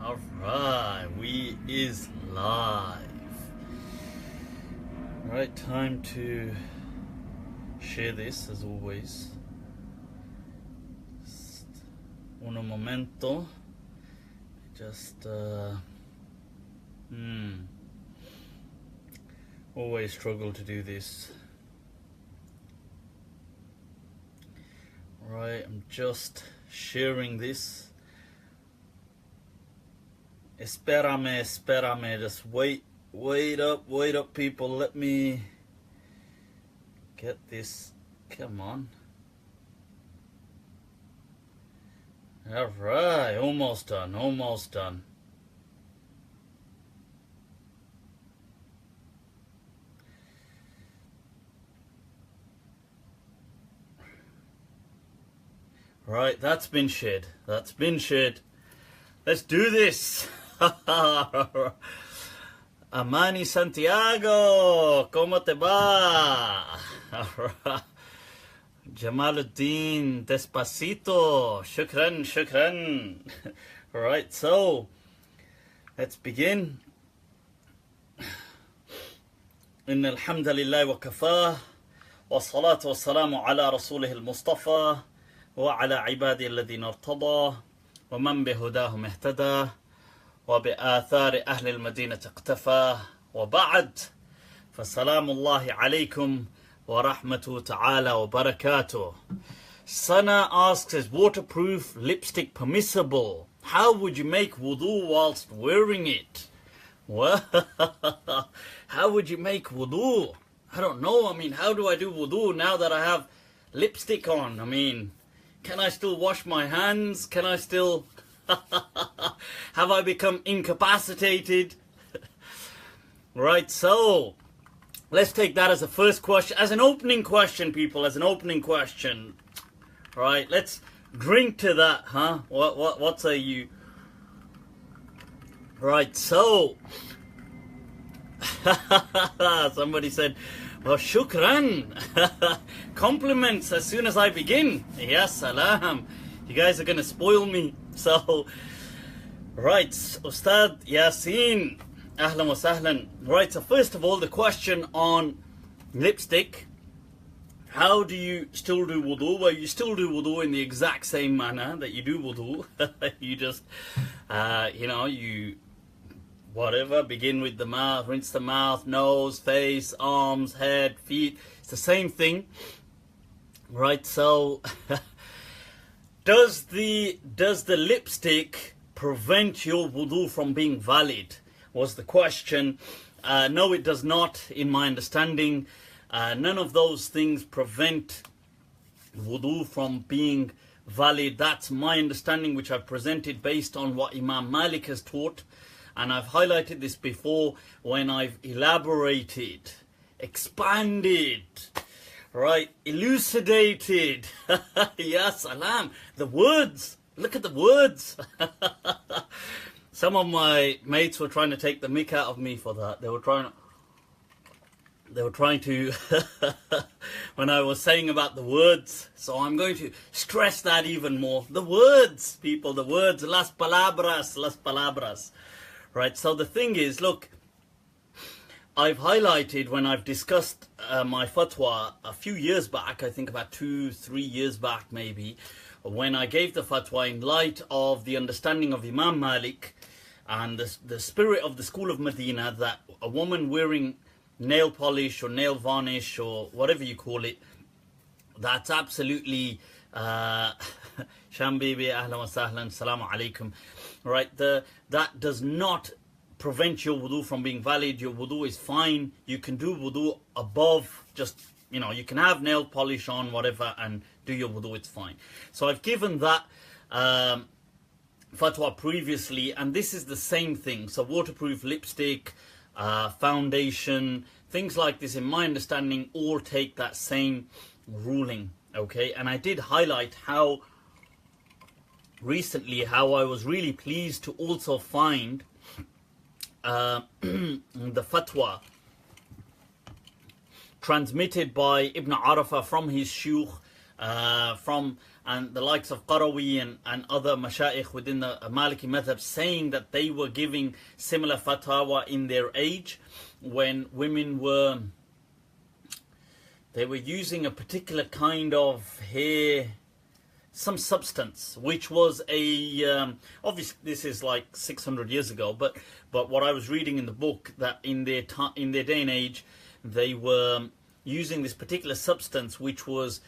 Alright, we is live. Right, time to share this as always. Just un momento. Just always struggle to do this. Right, I'm just sharing this. Espérame, just wait up people, let me get this, come on. Alright, almost done. Right, that's been shared. Let's do this. Amani Santiago, ¿cómo te va? Jamaluddin, despacito, shukran. Alright, so let's begin. Inna alhamdulillah wa kafah, wa salatu wa salamu ala rasulih al-Mustafa, wa ala ibadi alladhina irtada, wa man bihudahum ihtada, وبآثار أهل المدينة اقتفى وبعد فسلام الله عليكم ورحمة تعالى وبركاته. Sana asks, is waterproof lipstick permissible? How would you make wudu whilst wearing it? Well, how would you make wudu? I don't know. I mean, how do I do wudu now that I have lipstick on? I mean, can I still wash my hands? Can I still... Have I become incapacitated? Right, so let's take that as a first question, as an opening question, people, as an opening question. Right, let's drink to that, huh? What say you? Right, so somebody said, well, shukran. Compliments as soon as I begin. Yes, salam. You guys are going to spoil me. So, right, Ustad Yasin, ahlan wa sahlan. Right, so first of all, the question on lipstick. How do you still do wudu? Well, you still do wudu in the exact same manner that you do wudu. You just, you begin with the mouth, rinse the mouth, nose, face, arms, head, feet. It's the same thing. Right, so... Does the lipstick prevent your wudu from being valid? Was the question. No, it does not, in my understanding. None of those things prevent wudu from being valid. That's my understanding, which I've presented based on what Imam Malik has taught. And I've highlighted this before when I've elaborated, expanded, right, elucidated. Ya salam. The words. Look at the words. Some of my mates were trying to take the mick out of me for that. They were trying to when I was saying about the words. So I'm going to stress that even more. The words, people, the words. Las palabras. Right, so the thing is, look, I've highlighted when I've discussed my fatwa a few years back, I think about 2-3 years back maybe, when I gave the fatwa in light of the understanding of Imam Malik and the spirit of the school of Medina, that a woman wearing nail polish or nail varnish or whatever you call it, that's absolutely Shambibi, ahlan wa sahlan, salamu alaikum. Right, that does not prevent your wudu from being valid. Your wudu is fine. You can do wudu above, just, you can have nail polish on, whatever, and do your wudu, it's fine. So I've given that fatwa previously, and this is the same thing. So waterproof lipstick, foundation, things like this, in my understanding, all take that same ruling, okay? And I did highlight how recently, how I was really pleased to also find the fatwa transmitted by Ibn Arafah from his shuyukh, and the likes of Qarawi and other mashayikh within the Maliki madhab, saying that they were giving similar fatwa in their age when women were using a particular kind of hair, some substance, which was obviously this is like 600 years ago, but what I was reading in the book, that in their day and age they were using this particular substance, which was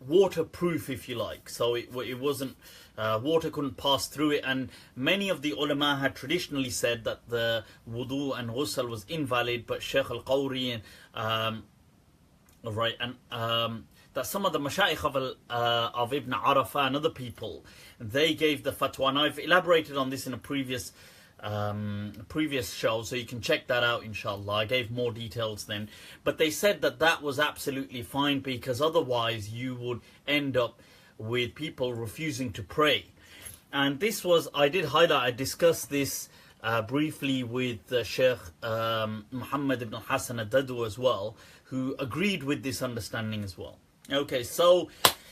waterproof, if you like. So it wasn't, water couldn't pass through it, and many of the ulama had traditionally said that the wudu and ghusl was invalid, but Shaykh al-Qawri that some of the mashayikh of Ibn Arafah and other people, they gave the fatwa, and I've elaborated on this in a previous show, so you can check that out, inshallah. I gave more details then, but they said that was absolutely fine, because otherwise you would end up with people refusing to pray. And this was, I discussed this briefly with Sheikh Muhammad ibn Hassan ad-Dadu as well, who agreed with this understanding as well. Okay, so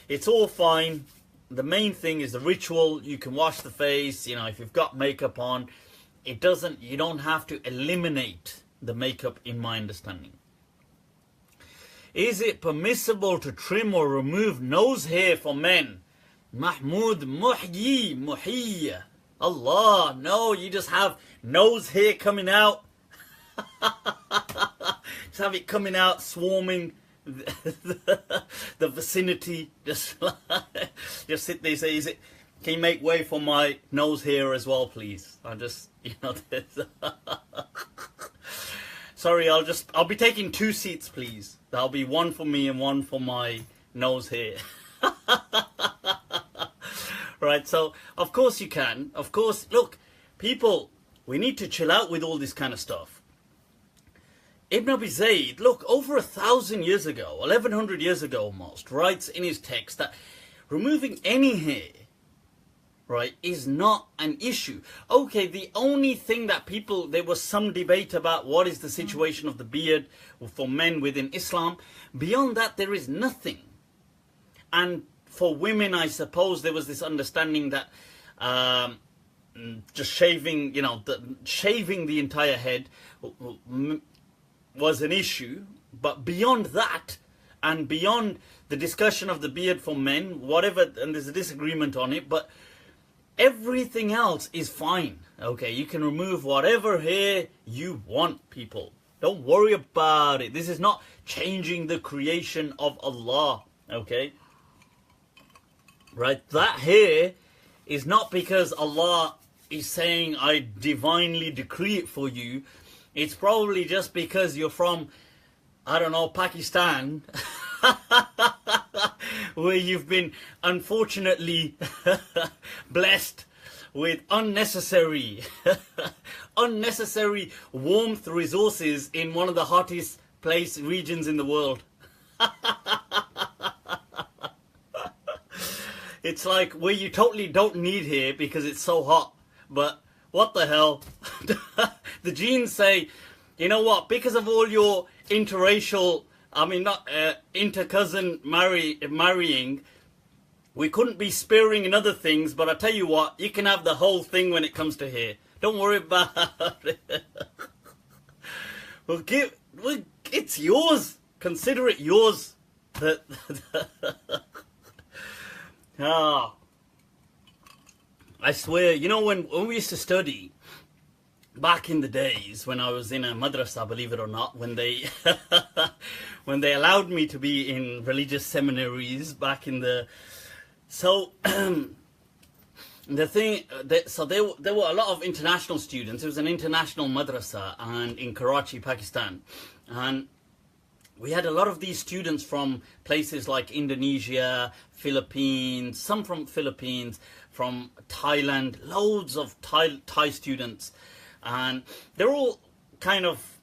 it's all fine. The main thing is the ritual. You can wash the face, if you've got makeup on. You don't have to eliminate the makeup, in my understanding. Is it permissible to trim or remove nose hair for men? Mahmoud Muhyi. Allah, no, you just have nose hair coming out. Just have it coming out, swarming the vicinity. Just sit there and say, can you make way for my nose hair as well, please? Sorry, I'll be taking 2 seats, please. There'll be one for me and one for my nose hair. Right, so of course you can. Of course, look, people, we need to chill out with all this kind of stuff. Ibn Abi Zayd, look, over 1,000 years ago, 1,100 years ago almost, writes in his text that removing any hair, right, is not an issue. Okay, the only thing that there was some debate about what is the situation of the beard for men within Islam. Beyond that, there is nothing. And for women, I suppose there was this understanding that just shaving, shaving the entire head was an issue. But beyond that, and beyond the discussion of the beard for men, whatever, and there's a disagreement on it, but everything else is fine. Okay, you can remove whatever hair you want, people. Don't worry about it. This is not changing the creation of Allah. Okay? Right? That hair is not because Allah is saying, I divinely decree it for you. It's probably just because you're from, I don't know, Pakistan, where you've been unfortunately blessed with unnecessary warmth resources in one of the hottest regions in the world. It's like where you totally don't need hair because it's so hot. But what the hell? The genes say, you know what, because of all your interracial, inter-cousin marrying, we couldn't be sparing in other things, but I tell you what, you can have the whole thing when it comes to hair. Don't worry about it. It's yours. Consider it yours. I swear, when we used to study, back in the days when I was in a madrasa, believe it or not, when they when they allowed me to be in religious seminaries back in the... So, the thing, so there were a lot of international students. It was an international madrasa and in Karachi, Pakistan. And we had a lot of these students from places like Indonesia, Philippines, some from Philippines, from Thailand, loads of Thai students. And they're all kind of,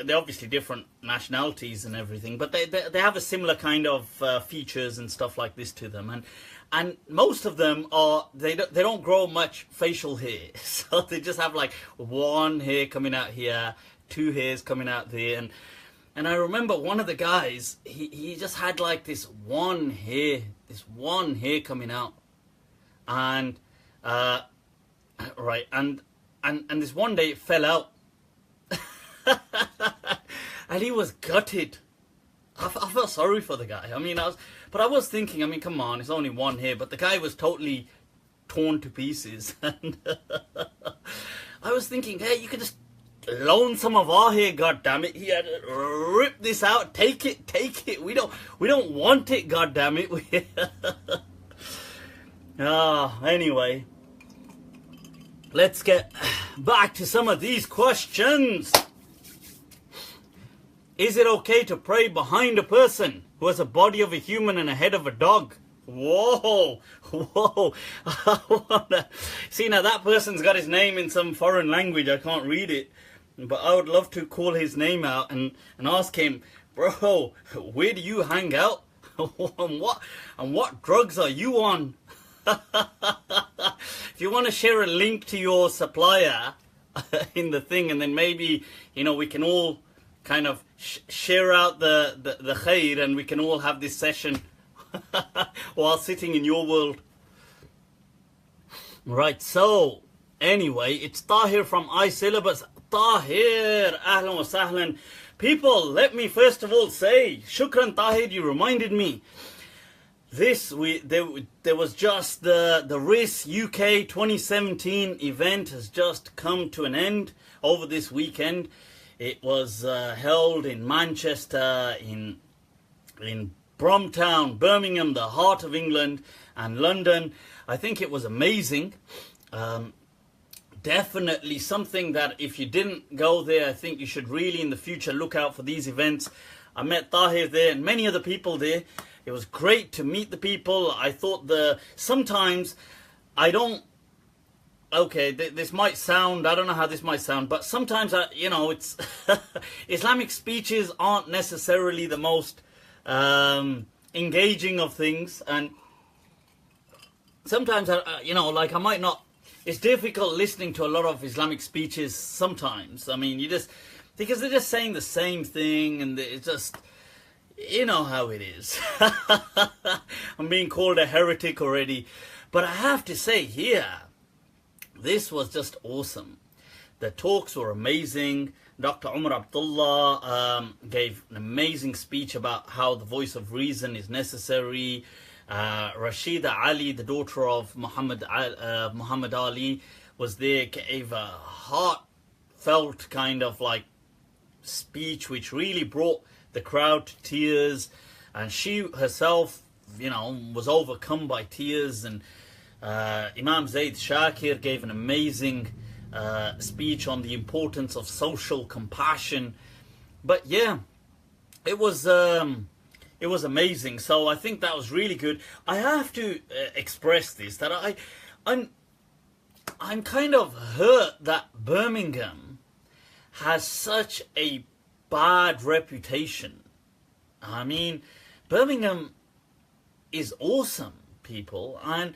they're obviously different nationalities and everything, but they have a similar kind of features and stuff like this to them. And most of them they don't grow much facial hair. So they just have like one hair coming out here, 2 hairs coming out there. And And I remember one of the guys, he just had like this one hair coming out. And, right, and this one day it fell out. And he was gutted. I felt sorry for the guy. I mean, I was thinking, I mean, come on, it's only one hair. But the guy was totally torn to pieces. And I was thinking, hey, you could just loan some of our hair, goddammit. He had to rip this out, take it. We don't want it, goddammit. Anyway, let's get back to some of these questions. Is it okay to pray behind a person who has a body of a human and a head of a dog? Whoa. See, now that person's got his name in some foreign language. I can't read it. But I would love to call his name out and ask him, bro, where do you hang out? and what drugs are you on? If you want to share a link to your supplier in the thing, and then maybe, we can all kind of share out the khair, and we can all have this session while sitting in your world. Right, so anyway, it's Tahir from iSyllabus. Tahir, ahlan wa sahlan. People, let me first of all say, shukran Tahir, you reminded me. There was just the RIS UK 2017 event has just come to an end over this weekend. It was held in Manchester, in Bromtown, Birmingham, the heart of England, and London. I think it was amazing. Definitely something that if you didn't go there, I think you should really in the future look out for these events. I met Tahir there and many other people there. It was great to meet the people. I thought sometimes I don't, okay, this might sound, I don't know how this might sound, but sometimes, it's, Islamic speeches aren't necessarily the most engaging of things. And sometimes, I might not, it's difficult listening to a lot of Islamic speeches sometimes. I mean, because they're just saying the same thing, and it's just, you know how it is. I'm being called a heretic already. But I have to say here, this was just awesome. The talks were amazing. Dr. Umar Abdullah gave an amazing speech about how the voice of reason is necessary. Rashida Ali, the daughter of Muhammad Ali, was there, gave a heartfelt kind of like speech which really brought the crowd to tears, and she herself, was overcome by tears. And Imam Zaid Shakir gave an amazing speech on the importance of social compassion. But yeah, it was amazing. So I think that was really good. I have to express this, that I'm kind of hurt that Birmingham has such a bad reputation. I mean, Birmingham is awesome, people, and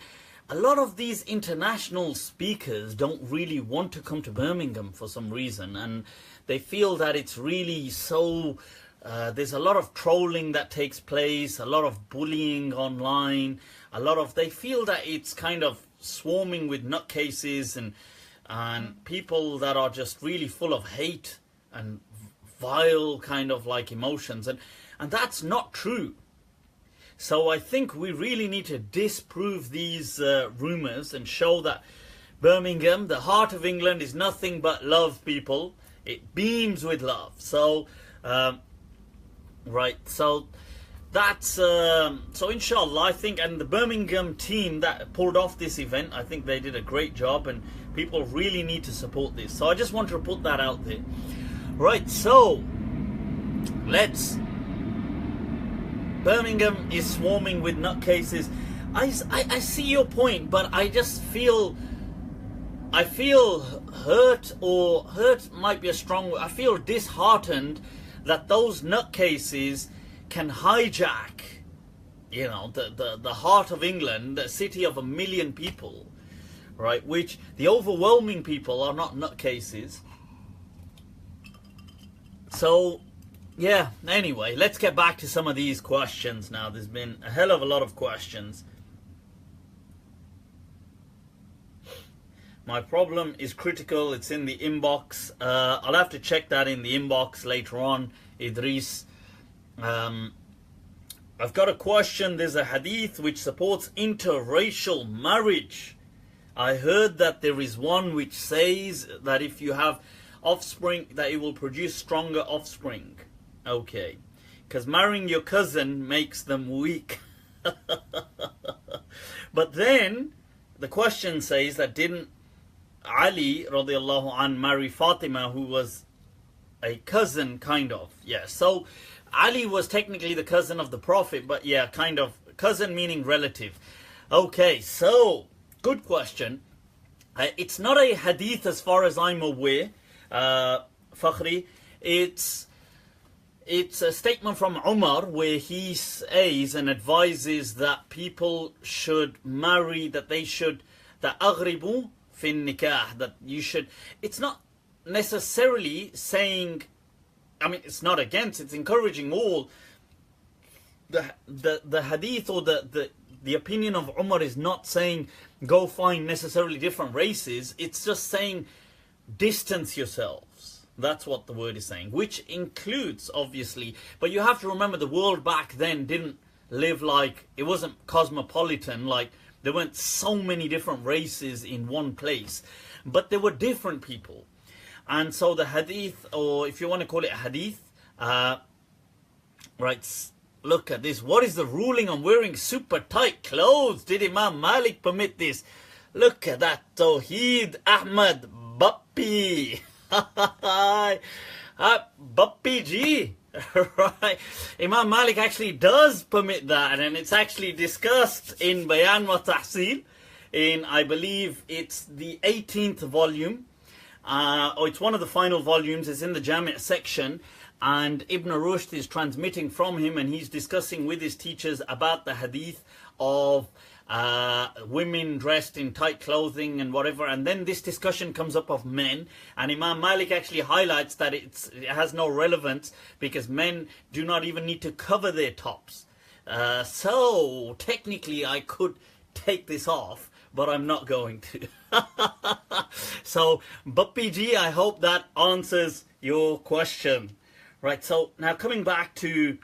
a lot of these international speakers don't really want to come to Birmingham for some reason, and they feel that it's really so there's a lot of trolling that takes place, a lot of bullying online, they feel that it's kind of swarming with nutcases and people that are just really full of hate and vile kind of like emotions, and that's not true. So I think we really need to disprove these rumours and show that Birmingham, the heart of England, is nothing but love, people. It beams with love. So right, so that's so inshallah, I think, and the Birmingham team that pulled off this event, I think they did a great job, and people really need to support this. So I just want to put that out there. Right, so Birmingham is swarming with nutcases. I see your point, but I just feel hurt, or hurt might be a strong word. I feel disheartened that those nutcases can hijack, the heart of England, the city of 1 million people, right? Which the overwhelming people are not nutcases. So Yeah, anyway, let's get back to some of these questions now. There's been a hell of a lot of questions. My problem is critical. It's in the inbox. I'll have to check that in the inbox later on, Idris. I've got a question. There's a hadith which supports interracial marriage. I heard that there is one which says that if you have offspring, that it will produce stronger offspring. Okay. Because marrying your cousin makes them weak. But then, the question says that didn't Ali radiallahu an marry Fatima, who was a cousin, kind of. Yeah, so Ali was technically the cousin of the Prophet, but yeah, kind of. Cousin meaning relative. Okay, so, good question. It's not a hadith as far as I'm aware, Fakhri. It's a statement from Umar where he says and advises that people should marry, that aghribu fin nikah, that you should. It's not necessarily saying, I mean, it's not against, it's encouraging all. The hadith or the opinion of Umar is not saying go find necessarily different races. It's just saying distance yourselves. That's what the word is saying, which includes, obviously, but you have to remember the world back then didn't live like, it wasn't cosmopolitan, like there weren't so many different races in one place, but there were different people. And so the hadith, or if you want to call it a hadith, right, look at this. What is the ruling on wearing super tight clothes? Did Imam Malik permit this? Look at that. Tawheed Ahmad Bappi. Bappi Ji. Right. Imam Malik actually does permit that, and it's actually discussed in Bayan wa Tahsil in, I believe it's the 18th volume. Or it's one of the final volumes. It's in the Jami' section. And Ibn Rushd is transmitting from him, and he's discussing with his teachers about the hadith of women dressed in tight clothing and whatever. And then this discussion comes up of men, and Imam Malik actually highlights that it has no relevance because men do not even need to cover their tops. So technically I could take this off, but I'm not going to. So Bappi Ji, I hope that answers your question. Right, so now coming back to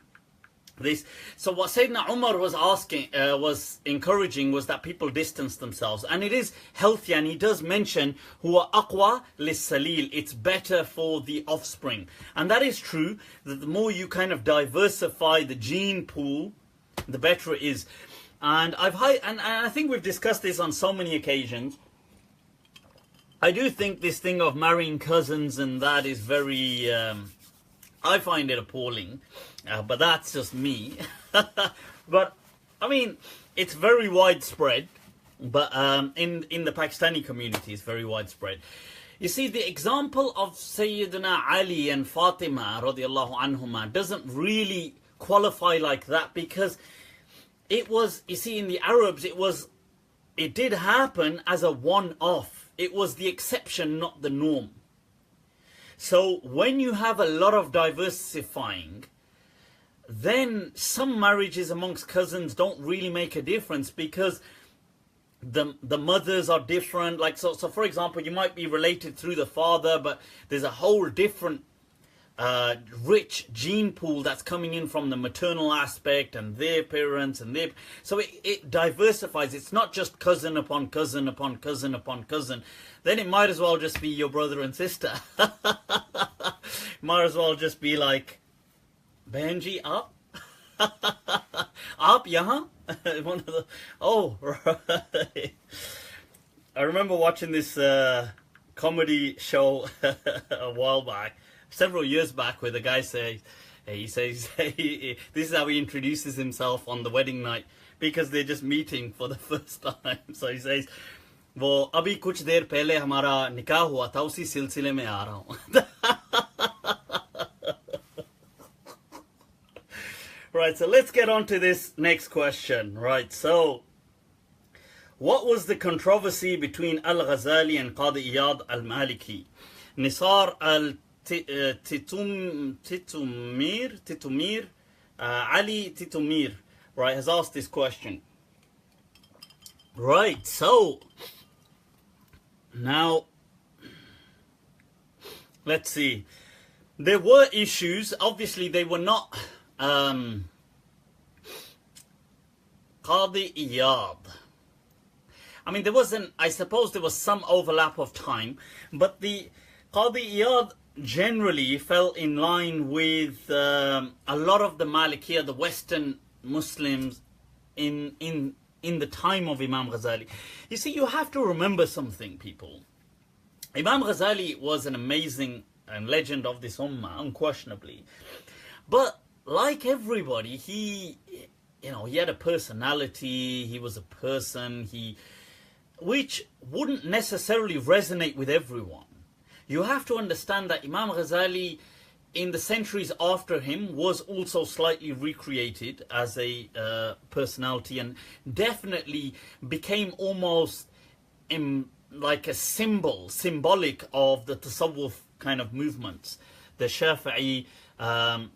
this, so what Sayyidina Umar was asking, was encouraging, was that people distance themselves, and it is healthy, and he does mention huwa aqwa lis-salil, it's better for the offspring, and that is true, that the more you kind of diversify the gene pool, the better it is. And I think we've discussed this on so many occasions. I do think this thing of marrying cousins and that is very I find it appalling, but that's just me. But I mean, it's very widespread. But in the Pakistani community, it's very widespread. You see, the example of Sayyidina Ali and Fatima radiallahu anhuma doesn't really qualify like that, because it was, you see, in the Arabs, it did happen as a one-off. It was the exception, not the norm. So when you have a lot of diversifying, then some marriages amongst cousins don't really make a difference, because the mothers are different. Like so for example, you might be related through the father, but there's a whole different rich gene pool that's coming in from the maternal aspect and their parents and their, so it diversifies. It's not just cousin upon cousin upon cousin upon cousin. Then it might as well just be your brother and sister. Might as well just be like, Benji, up? Up, yahan? One of the, oh, right. I remember watching this comedy show a while back, several years back, where the guy says, this is how he introduces himself on the wedding night, because they're just meeting for the first time. So he says, वो अभी कुछ देर पहले हमारा निकाह हुआ था, उसी सिलसिले में आ रहा हूँ. Right, so let's get on to this next question. Right, so what was the controversy between Al-Ghazali and Qadi Iyad al-Maliki? Nisar Titumir, Ali Titumir, right, has asked this question. Right, so now let's see. There were issues. Obviously, they were not Qadi Iyad. I mean, I suppose there was some overlap of time, but the Qadi Iyad generally fell in line with a lot of the Malikiyah, the Western Muslims in the time of Imam Ghazali. You see, you have to remember something, people. Imam Ghazali was an amazing and legend of this ummah, unquestionably. But like everybody, he had a personality, he was a person, which wouldn't necessarily resonate with everyone. You have to understand that Imam Ghazali, in the centuries after him, was also slightly recreated as a personality, and definitely became almost like a symbolic of the tasawwuf kind of movements, the Shafi'i, the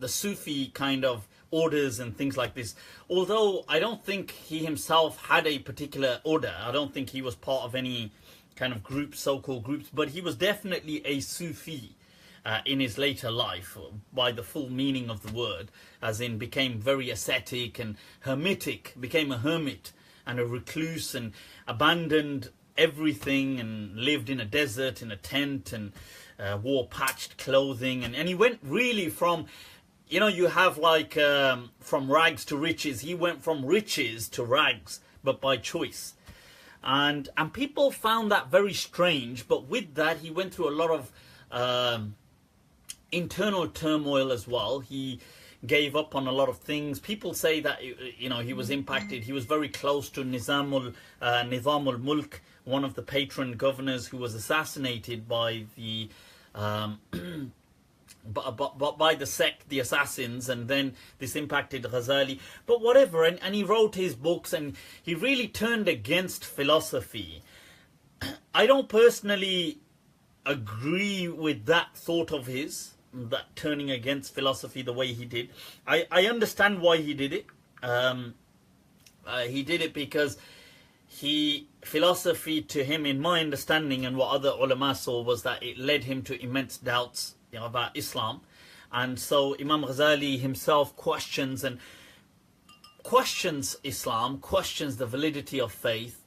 Sufi kind of orders and things like this. Although I don't think he himself had a particular order. I don't think he was part of any kind of groups, so-called groups, but he was definitely a Sufi in his later life, by the full meaning of the word, as in became very ascetic and hermetic, became a hermit and a recluse, and abandoned everything and lived in a desert in a tent, and wore patched clothing, and he went really from, you have like from rags to riches. He went from riches to rags, but by choice. And people found that very strange, but with that he went through a lot of internal turmoil as well. He gave up on a lot of things. People say that he was impacted. He was very close to Nizamul Mulk, one of the patron governors, who was assassinated by the by the sect, the assassins, and then this impacted Ghazali. But whatever, and he wrote his books, and he really turned against philosophy. I don't personally agree with that thought of his, that turning against philosophy the way he did. I understand why he did it. He did it because philosophy to him, in my understanding, and what other ulama saw, was that it led him to immense doubts about Islam. And so Imam Ghazali himself questions Islam, questions the validity of faith,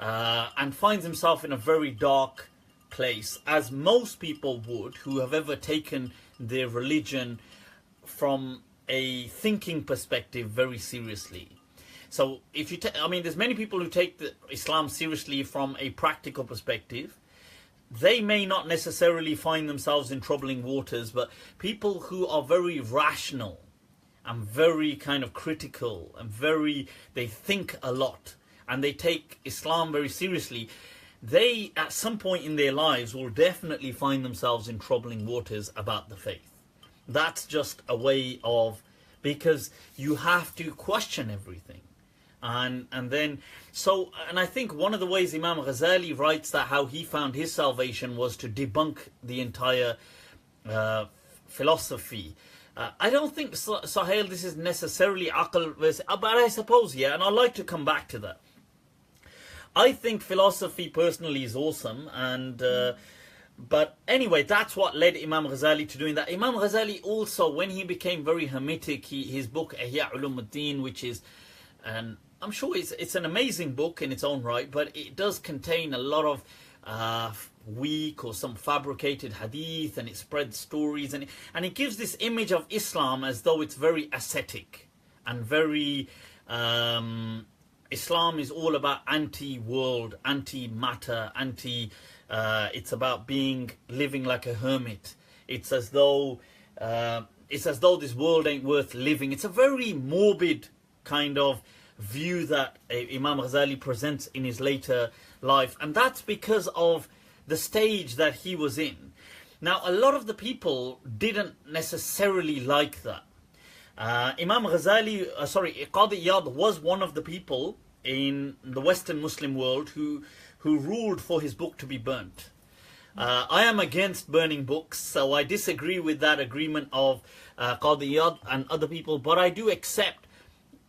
and finds himself in a very dark place, as most people would who have ever taken their religion from a thinking perspective very seriously. So if you there's many people who take Islam seriously from a practical perspective. They may not necessarily find themselves in troubling waters, but people who are very rational and very kind of critical and they think a lot and they take Islam very seriously, they at some point in their lives will definitely find themselves in troubling waters about the faith. That's just a way of, because you have to question everything. And I think one of the ways Imam Ghazali writes that how he found his salvation was to debunk the entire philosophy. I don't think, Sahel, this is necessarily aql, but I suppose, yeah, and I'd like to come back to that. I think philosophy personally is awesome, and but anyway, that's what led Imam Ghazali to doing that. Imam Ghazali also, when he became very hermetic, his book Ihya Ulumuddin, which is I'm sure it's an amazing book in its own right, but it does contain a lot of weak or some fabricated hadith, and it spreads stories, and it gives this image of Islam as though it's very ascetic and very Islam is all about anti-world, anti-matter, it's about living like a hermit. It's as though this world ain't worth living. It's a very morbid kind of view that Imam Ghazali presents in his later life, and that's because of the stage that he was in. Now, a lot of the people didn't necessarily like that. Imam Ghazali, Qadi Iyad was one of the people in the Western Muslim world who ruled for his book to be burnt. I am against burning books, so I disagree with that agreement of Qadi Iyad and other people, but I do accept,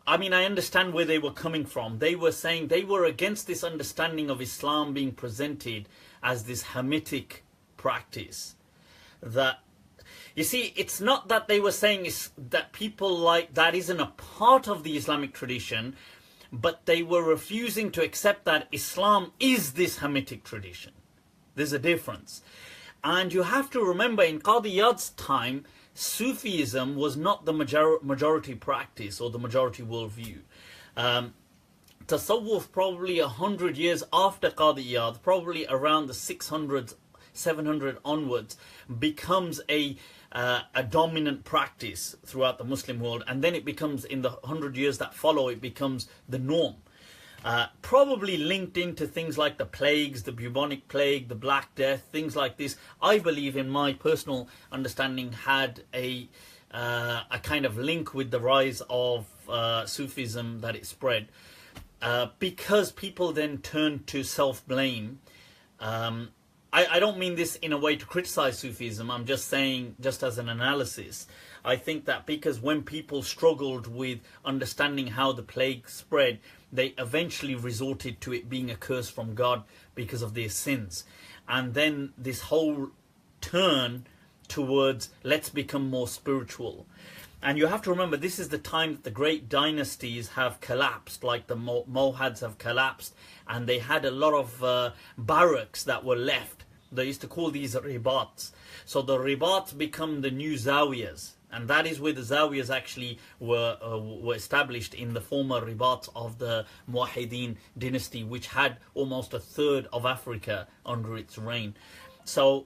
I mean, I understand where they were coming from. They were saying they were against this understanding of Islam being presented as this hermetic practice. That, you see, it's not that they were saying that people like that isn't a part of the Islamic tradition, but they were refusing to accept that Islam is this hermetic tradition. There's a difference. And you have to remember, in Qadi Iyad's time, Sufism was not the majority practice or the majority worldview. Tasawwuf, probably 100 years after Qadi Iyad, probably around the 600s, 700 onwards, becomes a dominant practice throughout the Muslim world, and then it becomes, in the 100 years that follow, it becomes the norm. Probably linked into things like the plagues, the bubonic plague, the Black Death, things like this. I believe, in my personal understanding, had a kind of link with the rise of Sufism, that it spread. Because people then turned to self-blame. I don't mean this in a way to criticize Sufism, I'm just saying, just as an analysis. I think that because when people struggled with understanding how the plague spread, they eventually resorted to it being a curse from God because of their sins. And then this whole turn towards, let's become more spiritual. And you have to remember, this is the time that the great dynasties have collapsed, like the Mohads have collapsed, and they had a lot of barracks that were left. They used to call these ribats. So the ribats become the new zawiyas. And that is where the zawiyas actually were established, in the former ribats of the Muwahhideen dynasty, which had almost a third of Africa under its reign. So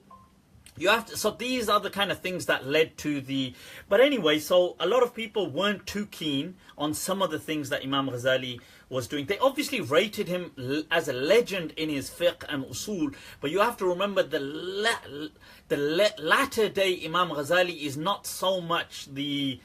you have to, so these are the kind of things that led to the, but anyway, so a lot of people weren't too keen on some of the things that Imam Ghazali was doing. They obviously rated him as a legend in his fiqh and usul, but you have to remember the latter day Imam Ghazali is not so much the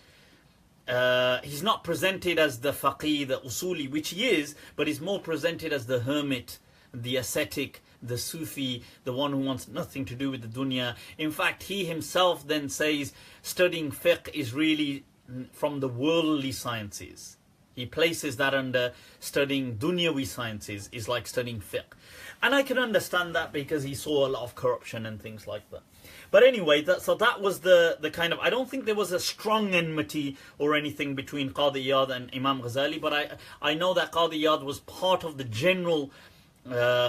he's not presented as the faqih, the usuli, which he is, but he's more presented as the hermit, the ascetic, the Sufi, the one who wants nothing to do with the dunya. In fact, he himself then says studying fiqh is really from the worldly sciences. He places that under studying dunyawi sciences is like studying fiqh. And I can understand that because he saw a lot of corruption and things like that. But anyway, so that was the kind of, I don't think there was a strong enmity or anything between Qadi Iyad and Imam Ghazali, but I know that Qadi Iyad was part of the general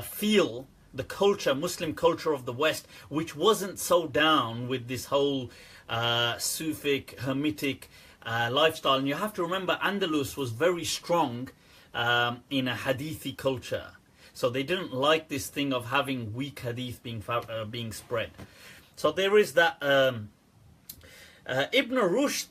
feel, the culture, Muslim culture of the West, which wasn't so down with this whole Sufic, hermetic lifestyle. And you have to remember, Andalus was very strong in a Hadithi culture. So they didn't like this thing of having weak Hadith being spread. So there is that. Ibn Rushd,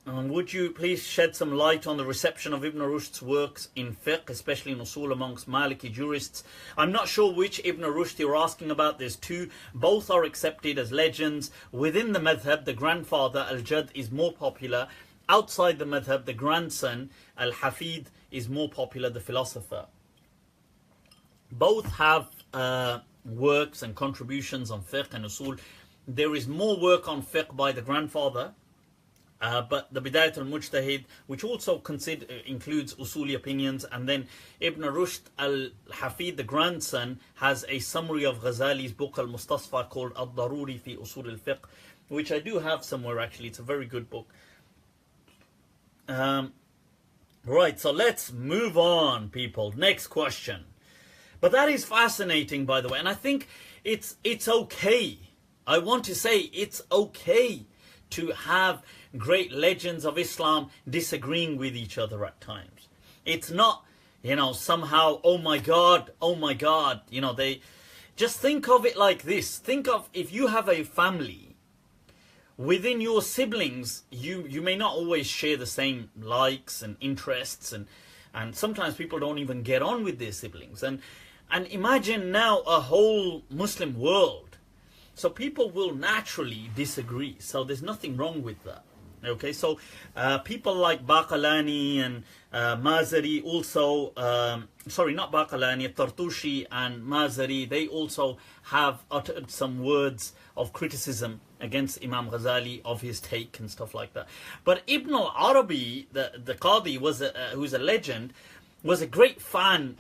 would you please shed some light on the reception of Ibn Rushd's works in fiqh, especially in usul amongst Maliki jurists? I'm not sure which Ibn Rushd you're asking about. There's two. Both are accepted as legends. Within the madhab, the grandfather, Al-Jad, is more popular. Outside the madhab, the grandson, Al-Hafid, is more popular, the philosopher. Both have works and contributions on fiqh and usul. There is more work on fiqh by the grandfather, but the Bidayat al-Mujtahid, which also includes usuli opinions, and then Ibn Rushd al-Hafid, the grandson, has a summary of Ghazali's book al-Mustasfa called Al-Daruri fi Usul al-Fiqh, which I do have somewhere actually. It's a very good book. Right, so let's move on, people. Next question. But that is fascinating, by the way, and I think it's okay. I want to say it's okay to have great legends of Islam disagreeing with each other at times. It's not, somehow, oh my God, they just think of it like this. Think of, if you have a family, within your siblings, you may not always share the same likes and interests, and sometimes people don't even get on with their siblings. And imagine now a whole Muslim world. So people will naturally disagree. So there's nothing wrong with that. Okay, so people like Baqalani and Mazari also, sorry, not Baqalani, Tartushi and Mazari, they also have uttered some words of criticism against Imam Ghazali of his take and stuff like that. But Ibn al-Arabi, the Qadi, who's a legend, was a great fan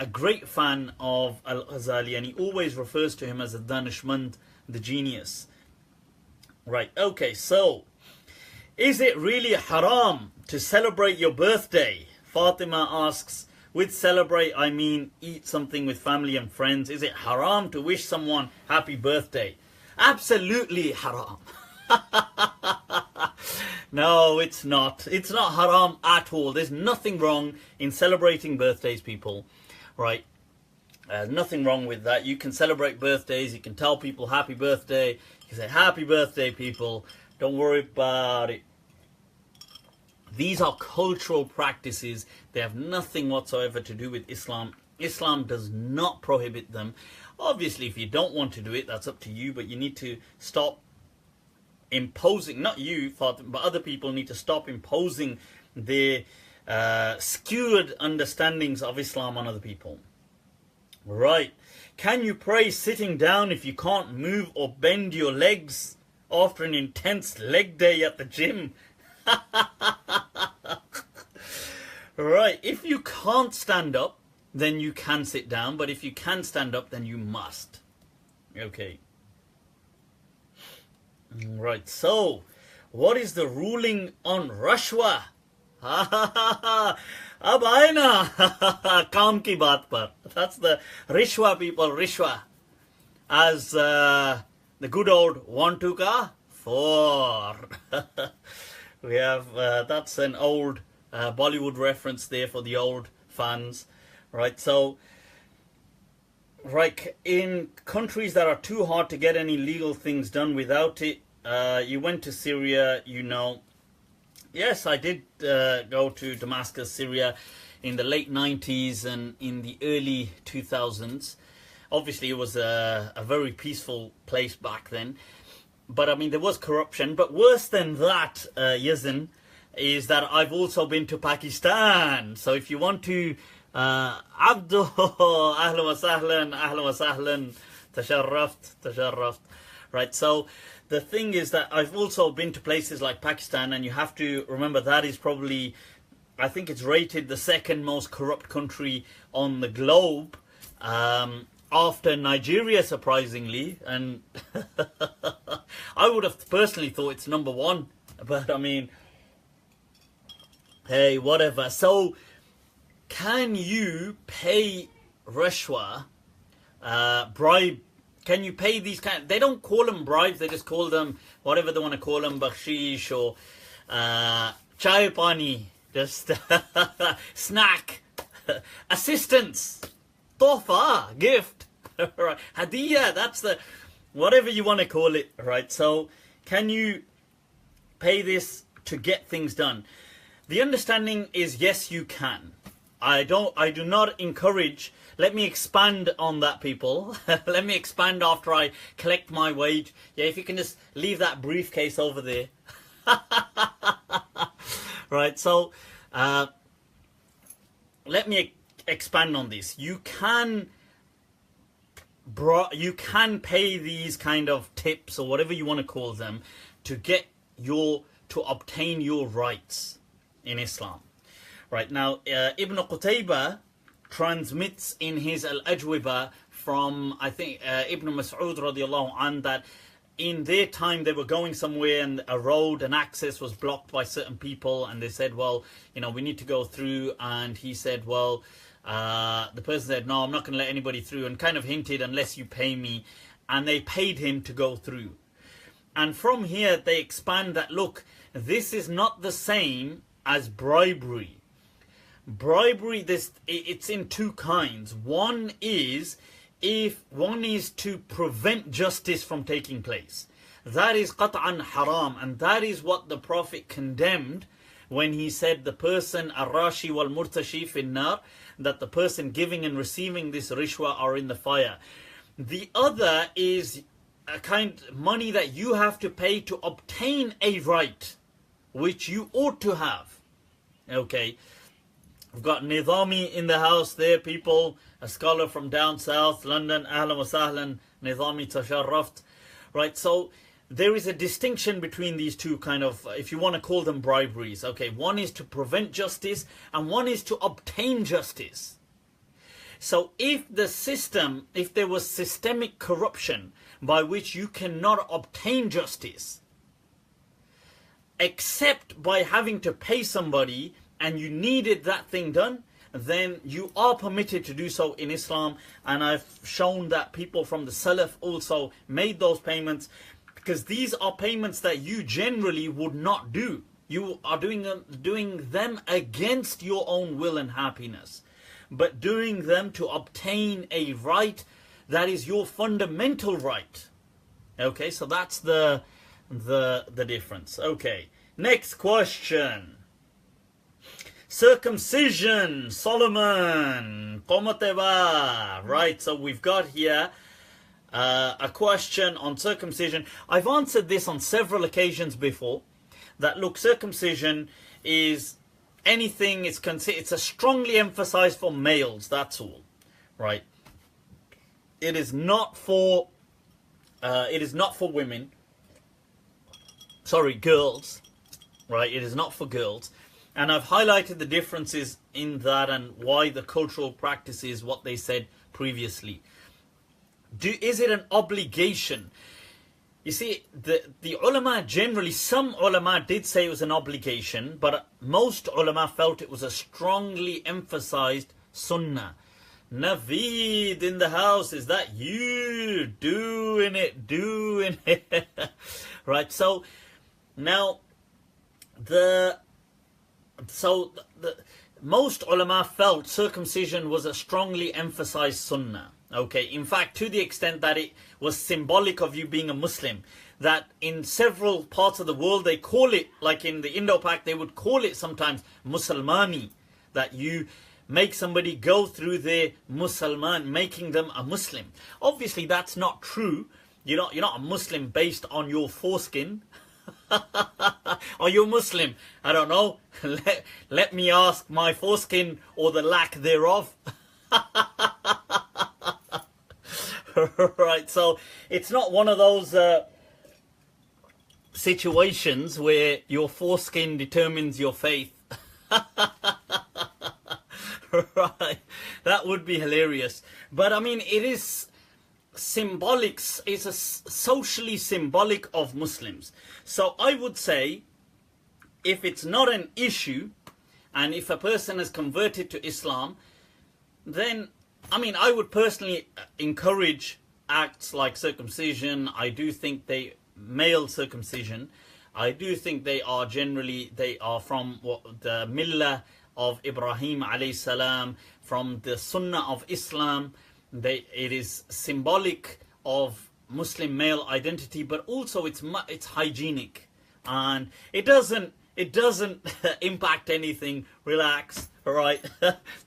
of al-Ghazali, and he always refers to him as a Danishmand, the genius. Right, okay, so is it really haram to celebrate your birthday? Fatima asks, with celebrate I mean eat something with family and friends. Is it haram to wish someone happy birthday? Absolutely haram. No, it's not. It's not haram at all. There's nothing wrong in celebrating birthdays, people. Right? There's nothing wrong with that. You can celebrate birthdays. You can tell people happy birthday. You can say happy birthday, people. Don't worry about it. These are cultural practices. They have nothing whatsoever to do with Islam. Islam does not prohibit them. Obviously, if you don't want to do it, that's up to you. But you need to stop imposing, not you, but other people need to stop imposing their skewed understandings of Islam on other people. Right. Can you pray sitting down if you can't move or bend your legs after an intense leg day at the gym? Right. If you can't stand up, then you can sit down. But if you can stand up, then you must. Okay. Right. So, what is the ruling on Rashwa? Ab aaye na kaam ki baat par. That's the Rishwa, people. Rishwa. As the good old 1 2 ka 4. We have, that's an old Bollywood reference there for the old fans. Right, so, right, in countries that are too hard to get any legal things done without it, you went to Syria, you know. Yes, I did go to Damascus, Syria in the late 90s and in the early 2000s. Obviously, it was a very peaceful place back then. But I mean, there was corruption. But worse than that, Yazin, is that I've also been to Pakistan. So if you want to, Abdu, ahlan wa sahlan, tasharraft. Right, so the thing is that I've also been to places like Pakistan, and you have to remember that is probably, I think it's rated the second most corrupt country on the globe. After Nigeria, surprisingly, and I would have personally thought it's number 1, but I mean, hey, whatever. So, can you pay Rashwa, bribe? Can you pay these they don't call them bribes, they just call them whatever they want to call them, bakshish or chai pani, just snack, assistance, tofa, gift. Right, hadiyah, that's the whatever you want to call it, right? So can you pay this to get things done? The understanding is yes, you can. I do not encourage. Let me expand on that, people. Let me expand after I collect my wage. Yeah, if you can just leave that briefcase over there. Right, so let me expand on this. You can pay these kind of tips or whatever you want to call them to obtain your rights in Islam. Right, now Ibn Qutaybah transmits in his Al-Ajwiba from, I think, Ibn Mas'ud radiallahu anh, that in their time they were going somewhere and a road and access was blocked by certain people, and they said, well, you know, we need to go through, and he said, well, the person said, no, I'm not going to let anybody through, and kind of hinted, unless you pay me, and they paid him to go through. And from here they expand that, look, this is not the same as bribery. Bribery, it's in 2 kinds. One is to prevent justice from taking place. That is qat'an haram, and that is what the Prophet condemned when he said the person ar-rashi wal murtashi fin nar, that the person giving and receiving this rishwa are in the fire. The other is a kind of money that you have to pay to obtain a right which you ought to have. Okay, we've got Nizami in the house there, people. A scholar from down south, London. Ahlan wa sahlan, Nizami tasharraft. Right, so there is a distinction between these two kind of, if you want to call them briberies. Okay, one is to prevent justice and one is to obtain justice. So if the system, if there was systemic corruption by which you cannot obtain justice, except by having to pay somebody and you needed that thing done, then you are permitted to do so in Islam. And I've shown that people from the Salaf also made those payments, because these are payments that you generally would not do. You are doing them against your own will and happiness, but doing them to obtain a right that is your fundamental right. Okay, so that's the difference. Okay, next question. Circumcision, Solomon, Qomateva. Right, so we've got here a question on circumcision. I've answered this on several occasions before, that look, circumcision is anything, it's a strongly emphasized for males, that's all. Right, it is not for women, sorry, girls. Right, it is not for girls. And I've highlighted the differences in that and why the cultural practice is what they said previously. Is it an obligation? You see, the ulama generally, some ulama did say it was an obligation, but most ulama felt it was a strongly emphasized sunnah. Naveed in the house, is that you doing it? Right, so now most ulama felt circumcision was a strongly emphasized sunnah. Okay, in fact, to the extent that it was symbolic of you being a Muslim, that in several parts of the world they call it, like in the Indo-Pak, they would call it sometimes Musalmani, that you make somebody go through their Musalman, making them a Muslim. Obviously, that's not true. You're not a Muslim based on your foreskin. Are you Muslim? I don't know. Let me ask my foreskin or the lack thereof. Right, so it's not one of those situations where your foreskin determines your faith. Right, that would be hilarious. But I mean, it is symbolic, it's a socially symbolic of Muslims. So I would say, if it's not an issue, and if a person has converted to Islam, then, I mean, I would personally encourage acts like circumcision. I do think male circumcision, I do think they are from the millah of Ibrahim alayhi salam, from the sunnah of Islam. It is symbolic of Muslim male identity, but also it's hygienic, and it doesn't impact anything. Relax, all right?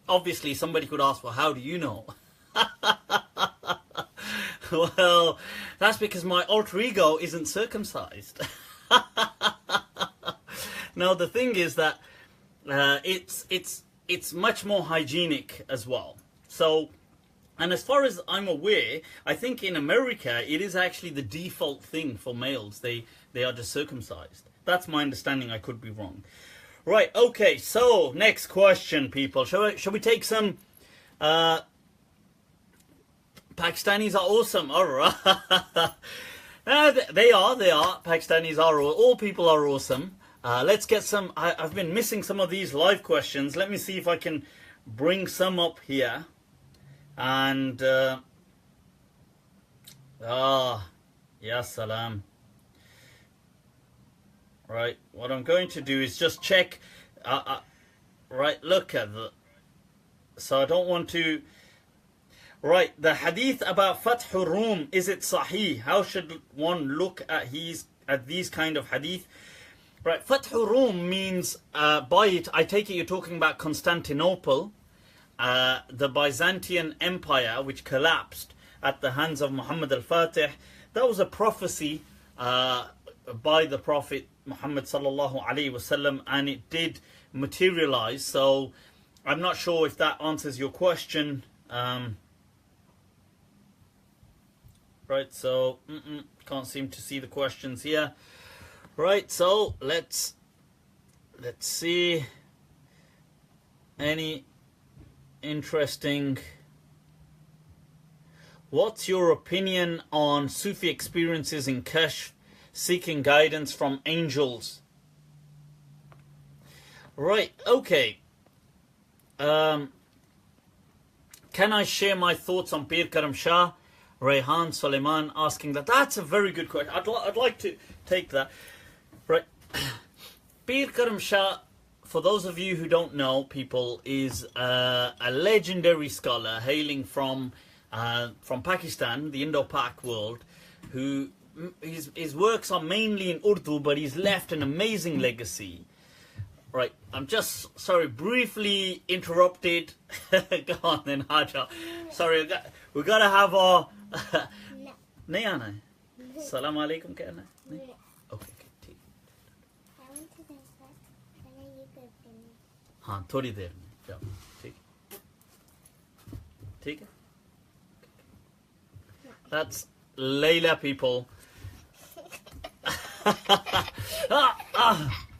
Obviously, somebody could ask, well, how do you know? Well, that's because my alter ego isn't circumcised. Now, the thing is that it's much more hygienic as well. So, and as far as I'm aware, I think in America it is actually the default thing for males. They are just circumcised. That's my understanding. I could be wrong. Right. Okay. So next question, people. Shall we take some? Pakistanis are awesome. All right. They are. Pakistanis are. All people are awesome. Let's get some. I've been missing some of these live questions. Let me see if I can bring some up here. And ya salam. Right, what I'm going to do is just check. Right, look at the. So I don't want to. Right, the hadith about Fathur Rum, is it Sahih? How should one look at these kind of hadith? Right, Fathur Rum means by it, I take it you're talking about Constantinople. The Byzantine Empire, which collapsed at the hands of Muhammad al-Fatih. That was a prophecy by the Prophet Muhammad sallallahu alaihi wasallam, and it did materialize. So I'm not sure if that answers your question. Right, so can't seem to see the questions here. Right, so let's see any interesting. What's your opinion on Sufi experiences in kashf, seeking guidance from angels? Right, okay. Can I share my thoughts on Pir Karram Shah? Rayhan Suleiman asking that. That's a very good question. I'd like to take that. Right. Pir Karram Shah, for those of you who don't know, people, is a legendary scholar hailing from Pakistan, the Indo-Pak world, who his works are mainly in Urdu, but he's left an amazing legacy. Right, I'm just, sorry, briefly interrupted. Go on then, Haja. Sorry, we gotta have our... नहीं आना है सलाम अलैकुम कहना है okay ठीक हाँ थोड़ी देर में जाओ ठीक ठीक है that's Layla, people.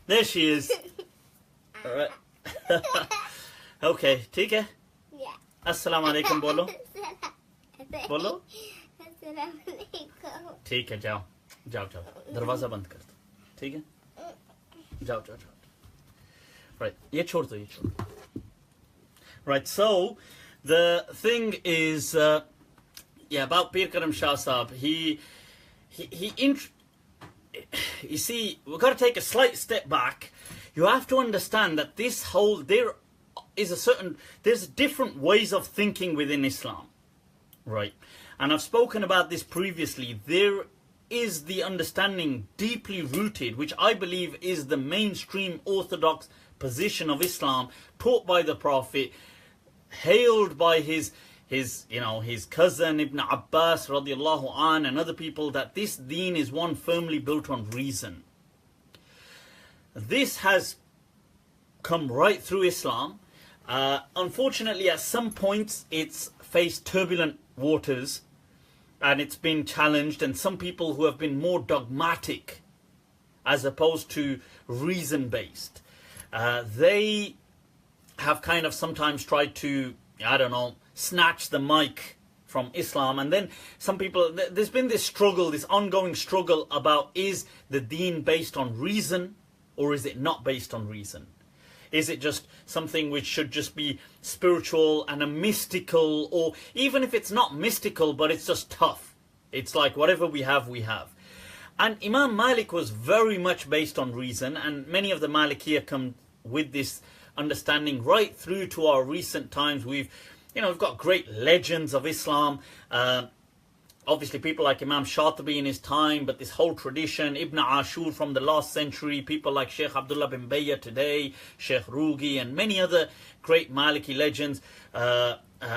There she is. All right. Okay, ठीक है अस्सलाम वालेकुम बोलो बोलो ठीक है जाओ जाओ जाओ दरवाजा बंद कर दो ठीक है जाओ जाओ जाओ right ये छोड़ दो right so the thing is yeah about Pir Karram Shah Sahab you see we've got to take a slight step back. You have to understand that this whole there's different ways of thinking within Islam. Right, and I've spoken about this previously. There is the understanding deeply rooted, which I believe is the mainstream orthodox position of Islam, taught by the Prophet, hailed by his cousin Ibn Abbas radiallahu an and other people, that this Deen is one firmly built on reason. This has come right through Islam. Unfortunately, at some points it's faced turbulent waters and it's been challenged, and some people who have been more dogmatic as opposed to reason based, they have kind of sometimes tried to, I don't know, snatch the mic from Islam. And then some people, there's been this struggle, this ongoing struggle about, is the Deen based on reason or is it not based on reason? Is it just something which should just be spiritual and a mystical, or even if it's not mystical, but it's just tough. It's like whatever we have, we have. And Imam Malik was very much based on reason, and many of the Malikiyah come with this understanding right through to our recent times. We've got great legends of Islam. Obviously people like Imam Shatibi in his time, but this whole tradition, Ibn Ashur from the last century, people like Sheikh Abdullah bin Bayya today, Sheikh Rugi, and many other great Maliki legends,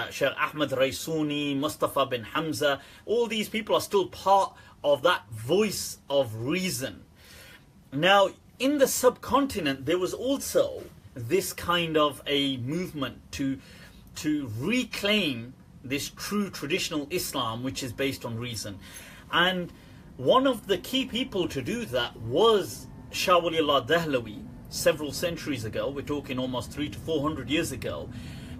Sheikh Ahmad Raisuni, Mustafa bin Hamza. All these people are still part of that voice of reason. Now, in the subcontinent, there was also this kind of a movement to reclaim this true traditional Islam, which is based on reason. And one of the key people to do that was Shah Waliullah Dahlawi, several centuries ago. We're talking almost 300 to 400 years ago.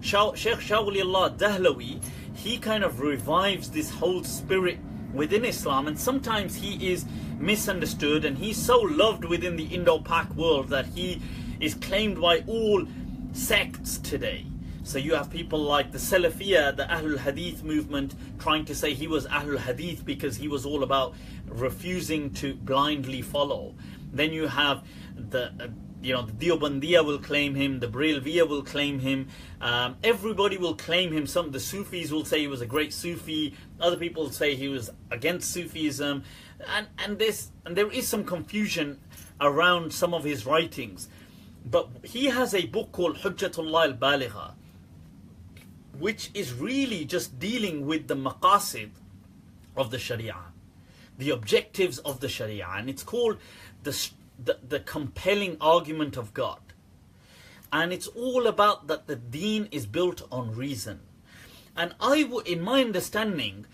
Sheikh Shah Waliullah Dahlawi, he kind of revives this whole spirit within Islam, and sometimes he is misunderstood, and he's so loved within the Indo-Pak world that he is claimed by all sects today. So you have people like the Salafiyah, the Ahlul Hadith movement, trying to say he was Ahlul Hadith because he was all about refusing to blindly follow. Then you have the Deobandiyah will claim him, the Brailviyah will claim him, everybody will claim him. Some of the Sufis will say he was a great Sufi, other people will say he was against Sufism, and there is some confusion around some of his writings. But he has a book called Hujjatullah al-Baligha, which is really just dealing with the maqasid of the Sharia. the objectives of the Sharia, and it's called the compelling argument of God. And it's all about that the Deen is built on reason. And in my understanding,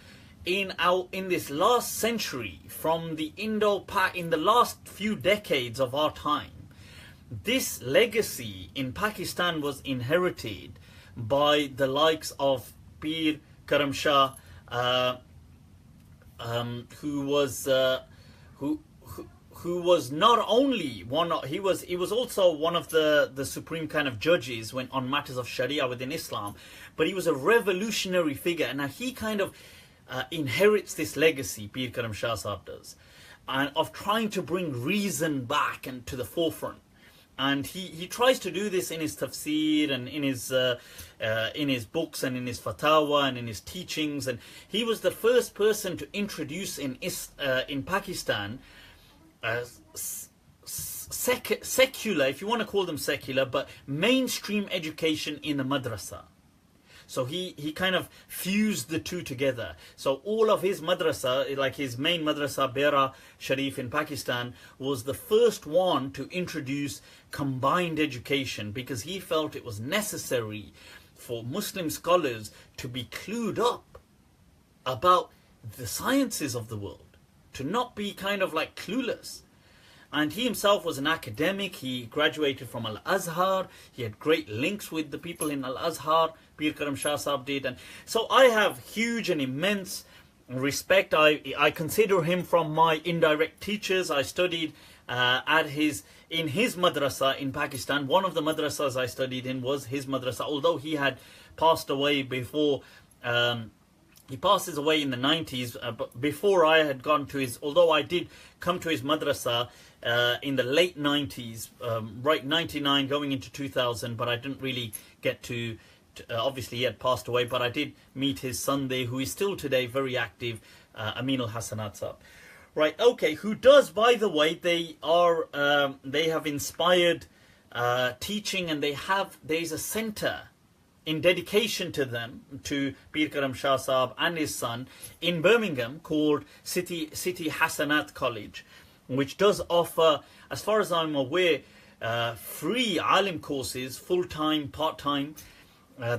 in this last century, from the in the last few decades of our time, this legacy in Pakistan was inherited by the likes of Pir Karram Shah, who was not only he was also one of the supreme kind of judges on matters of Sharia within Islam, but he was a revolutionary figure. And now he kind of inherits this legacy, Pir Karram Shah Sahab does, and of trying to bring reason back and to the forefront. And he tries to do this in his tafsir and in his books and in his fatawa and in his teachings. And he was the first person to introduce in Pakistan secular, if you want to call them secular, but mainstream education in the madrasa. So he kind of fused the two together. So all of his madrasa, like his main madrasa, Bera Sharif in Pakistan, was the first one to introduce combined education, because he felt it was necessary for Muslim scholars to be clued up about the sciences of the world, to not be kind of like clueless. And he himself was an academic. He graduated from Al-Azhar. He had great links with the people in Al-Azhar, Pir Karram Shah Sahab did. And so I have huge and immense respect. I consider him from my indirect teachers. I studied in his madrasa in Pakistan. One of the madrasas I studied in was his madrasa, although he had passed away before. He passes away in the 90s, but before I had gone to although I did come to his madrasa in the late 90s, right 99 going into 2000, but I didn't really get to obviously he had passed away, but I did meet his son there, who is still today very active, Amin al-Hasanat Sahab. Right, okay, who does, by the way, they have inspired teaching, and there's a center in dedication to them, to Pir Karram Shah Sahab and his son, in Birmingham, called City Hasanat College, which does offer, as far as I'm aware, free alim courses, full-time, part-time.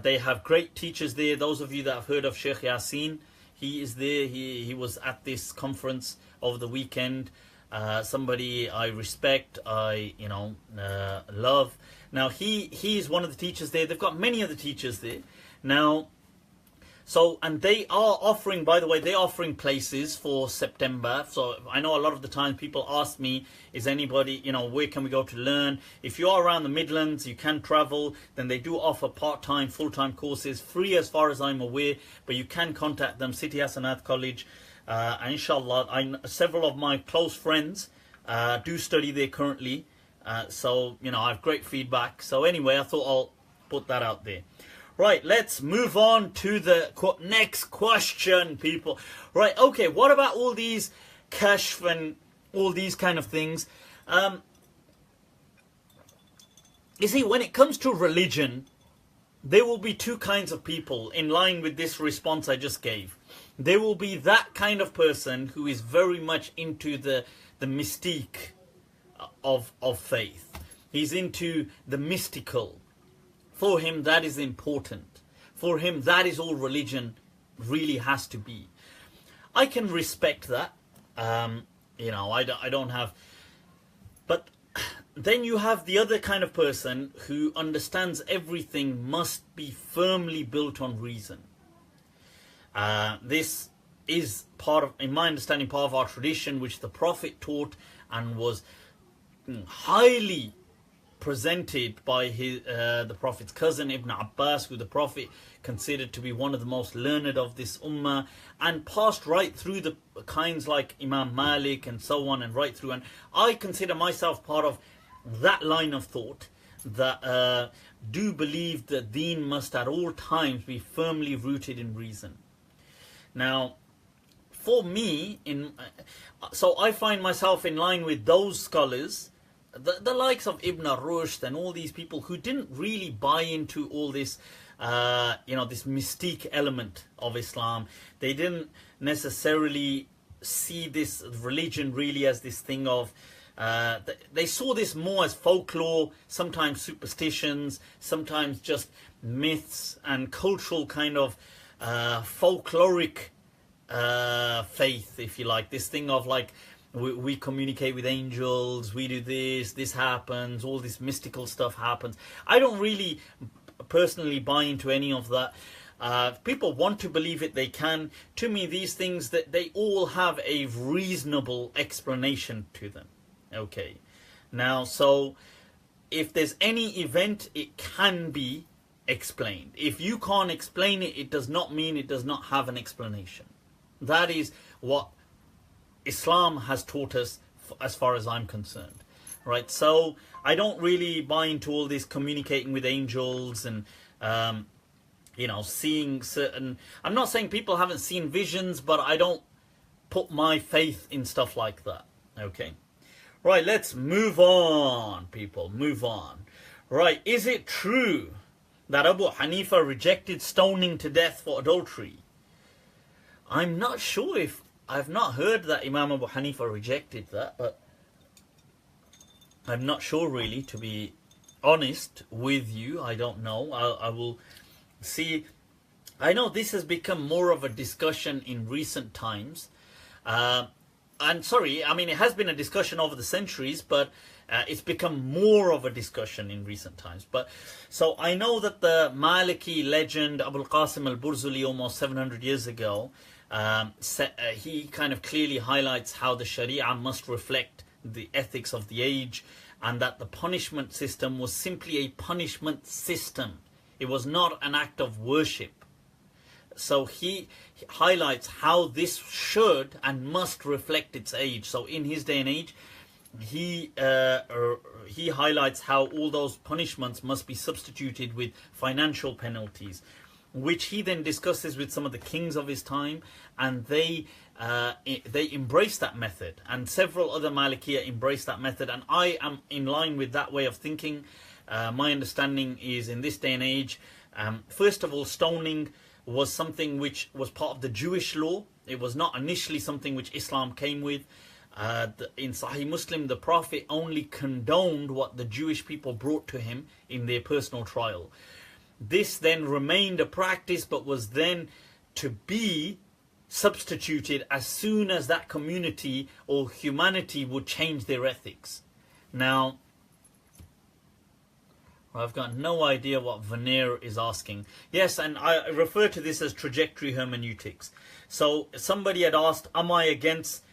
They have great teachers there. Those of you that have heard of Sheikh Yasin, he is there. He was at this conference over the weekend. Somebody I respect, I love. Now he is one of the teachers there. They've got many other teachers there. Now, and they are offering, by the way, they're offering places for September. So I know a lot of the time people ask me, is anybody, where can we go to learn? If you are around the Midlands, you can travel, then they do offer part-time, full-time courses, free as far as I'm aware, but you can contact them, City Hasanat College. And inshallah, several of my close friends do study there currently. So, I have great feedback. So anyway, I thought I'll put that out there. Right, let's move on to the next question, people. Right, okay, what about all these kashf and all these kind of things? You see, when it comes to religion, there will be two kinds of people in line with this response I just gave. There will be that kind of person who is very much into the mystique of faith. He's into the mystical. For him, that is important. For him, that is all religion really has to be. I can respect that. I don't have... But then you have the other kind of person who understands everything must be firmly built on reason. This is part of, in my understanding, part of our tradition, which the Prophet taught and was highly presented by the Prophet's cousin Ibn Abbas, who the Prophet considered to be one of the most learned of this ummah, and passed right through the kinds like Imam Malik and so on, and right through. And I consider myself part of that line of thought that do believe that Deen must at all times be firmly rooted in reason. Now, for me, so I find myself in line with those scholars, the likes of Ibn Rushd and all these people who didn't really buy into all this, this mystique element of Islam. They didn't necessarily see this religion really as this thing of, they saw this more as folklore, sometimes superstitions, sometimes just myths and cultural kind of folkloric faith, if you like. This thing of like, we communicate with angels, we do this happens, all this mystical stuff happens. I don't really personally buy into any of that. If people want to believe it, they can. To me, these things, that they all have a reasonable explanation to them. Okay. Now, so if there's any event, it can be explained. If you can't explain it, it does not mean it does not have an explanation. That is what Islam has taught us, as far as I'm concerned. Right? So I don't really buy into all this communicating with angels and you know, seeing certain... I'm not saying people haven't seen visions, but I don't put my faith in stuff like that. Okay. Right, let's move on, people. Move on. Right, is it true that Abu Hanifah rejected stoning to death for adultery? I'm not sure if... I've not heard that Imam Abu Hanifah rejected that, but I'm not sure really, to be honest with you. I don't know. I will see. I know this has become more of a discussion in recent times. And sorry, I mean, it has been a discussion over the centuries, but it's become more of a discussion in recent times. But so I know that the Maliki legend Abul Qasim al-Burzuli, almost 700 years ago, he kind of clearly highlights how the Sharia must reflect the ethics of the age, and that the punishment system was simply a punishment system. It was not an act of worship. So he highlights how this should and must reflect its age. So in his day and age, he highlights how all those punishments must be substituted with financial penalties, which he then discusses with some of the kings of his time, and they embrace that method, and several other Malikiya embrace that method, and I am in line with that way of thinking. My understanding is, in this day and age, first of all, stoning was something which was part of the Jewish law. It was not initially something which Islam came with. In Sahih Muslim, the Prophet only condoned what the Jewish people brought to him in their personal trial. This then remained a practice, but was then to be substituted as soon as that community or humanity would change their ethics. Now, I've got no idea what Veneer is asking. Yes, and I refer to this as trajectory hermeneutics. So somebody had asked, am I against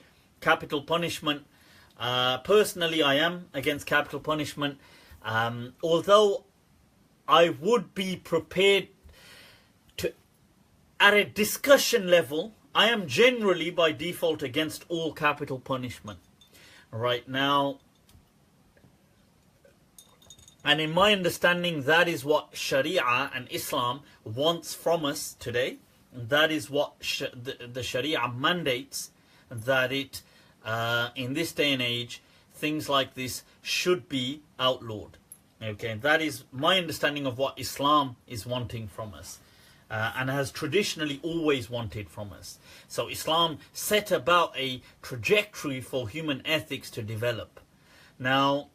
capital punishment? Personally, I am against capital punishment. Although I would be prepared to, at a discussion level, I am generally by default against all capital punishment. Right now, and in my understanding, that is what Sharia and Islam wants from us today. That is what the Sharia mandates, that it, in this day and age, things like this should be outlawed. Okay, that is my understanding of what Islam is wanting from us, and has traditionally always wanted from us. So Islam set about a trajectory for human ethics to develop. Now,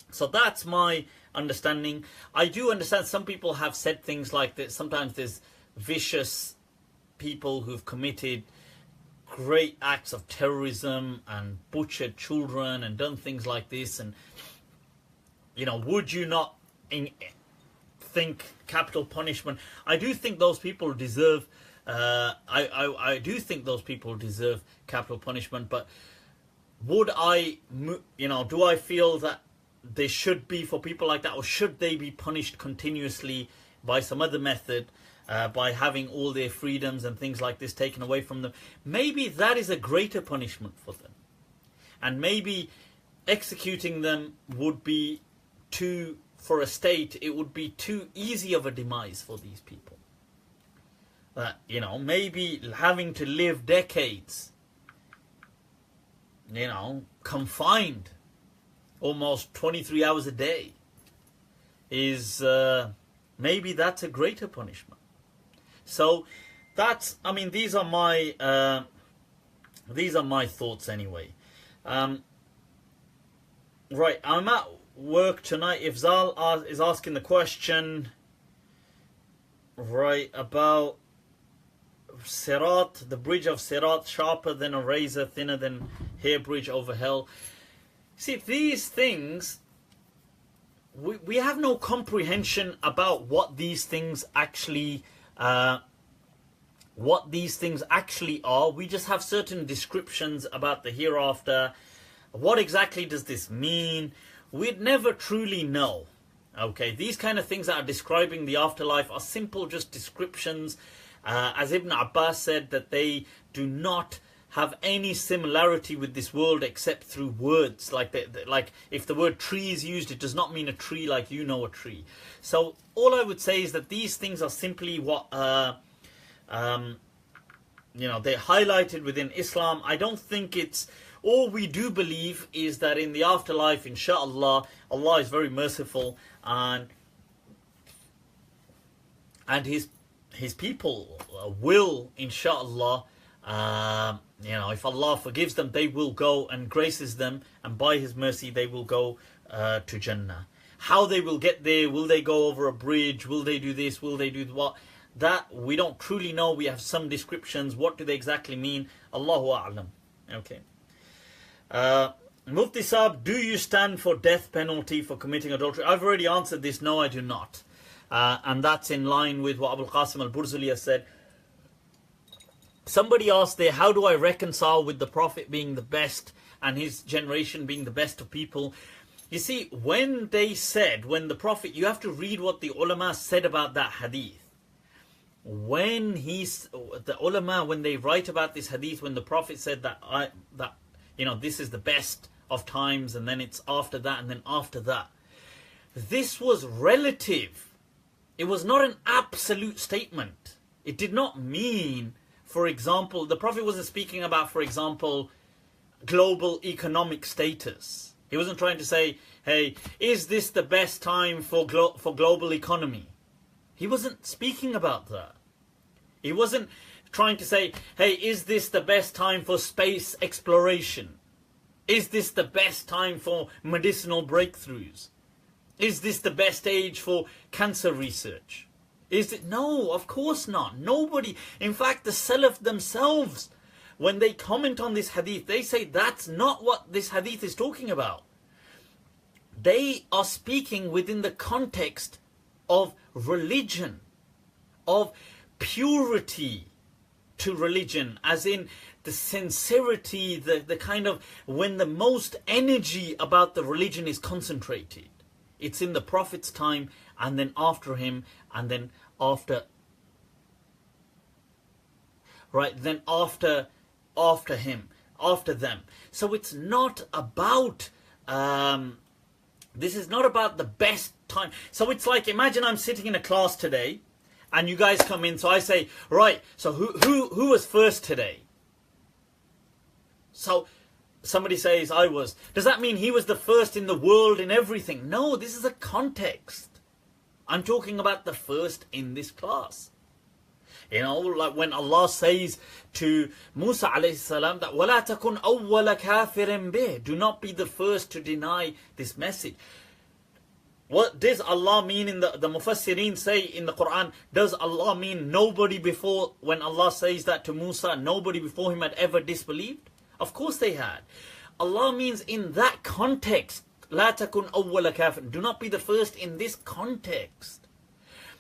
so that's my understanding. I do understand some people have said things like that. Sometimes there's vicious people who've committed great acts of terrorism and butchered children and done things like this. And, you know, would you not think capital punishment? I do think those people deserve, I do think those people deserve capital punishment, but would I, you know, do I feel that they should be for people like that, or should they be punished continuously by some other method, by having all their freedoms and things like this taken away from them? Maybe that is a greater punishment for them, and maybe executing them would be too, for a state, it would be too easy of a demise for these people. You know, maybe having to live decades, you know, confined almost 23 hours a day is, maybe that's a greater punishment. So that's, I mean, these are my these are my thoughts anyway. Right, I'm at work tonight. If Zal is asking the question, right, about sirat, the bridge of sirat, sharper than a razor, thinner than hair bridge over hell. See, these things, we have no comprehension about what these things actually are. We just have certain descriptions about the hereafter. What exactly does this mean? We'd never truly know. Okay, these kind of things that are describing the afterlife are simple just descriptions. As Ibn Abbas said, that they do not have any similarity with this world except through words. Like if the word tree is used, it does not mean a tree like you know a tree. So all I would say is that these things are simply what they're highlighted within Islam. I don't think it's... All we do believe is that in the afterlife, inshallah, Allah is very merciful, and His people will, inshallah, if Allah forgives them, they will go and graces them, and by His mercy they will go to Jannah. How they will get there, will they go over a bridge, will they do this, will they do what, that we don't truly know. We have some descriptions. What do they exactly mean? Allahu A'lam. Okay. Mufti Saab, do you stand for death penalty for committing adultery? I've already answered this. No, I do not. And that's in line with what Abu Qasim al-Burzali has said. Somebody asked there, how do I reconcile with the Prophet being the best and his generation being the best of people? You see, when the Prophet, you have to read what the ulama said about that hadith. When the ulama, when they write about this hadith, when the Prophet said that this is the best of times, and then it's after that, and then after that. This was relative. It was not an absolute statement. It did not mean, for example, the Prophet wasn't speaking about, for example, global economic status. He wasn't trying to say, hey, is this the best time for global economy? He wasn't speaking about that. He wasn't trying to say, hey, is this the best time for space exploration? Is this the best time for medicinal breakthroughs? Is this the best age for cancer research? No, of course not. Nobody. In fact, the Salaf themselves, when they comment on this hadith, they say that's not what this hadith is talking about. They are speaking within the context of religion, of purity to religion, as in the sincerity, the kind of when the most energy about the religion is concentrated. It's in the Prophet's time, and then after him, and then after, right, then after him, after them. So it's not about, this is not about the best time. So it's like, imagine I'm sitting in a class today, and you guys come in, so I say, right, so who was first today? So somebody says, I was. Does that mean he was the first in the world in everything? No, this is a context. I'm talking about the first in this class. Like when Allah says to Musa alayhi salam that وَلَا تَكُنْ أَوَّلَ كَافِرٍ بِهِ, do not be the first to deny this message. What does Allah mean in the Mufassirin say in the Quran? Does Allah mean nobody before, when Allah says that to Musa, nobody before him had ever disbelieved? Of course they had. Allah means in that context, لا تكن أول كافر, do not be the first in this context.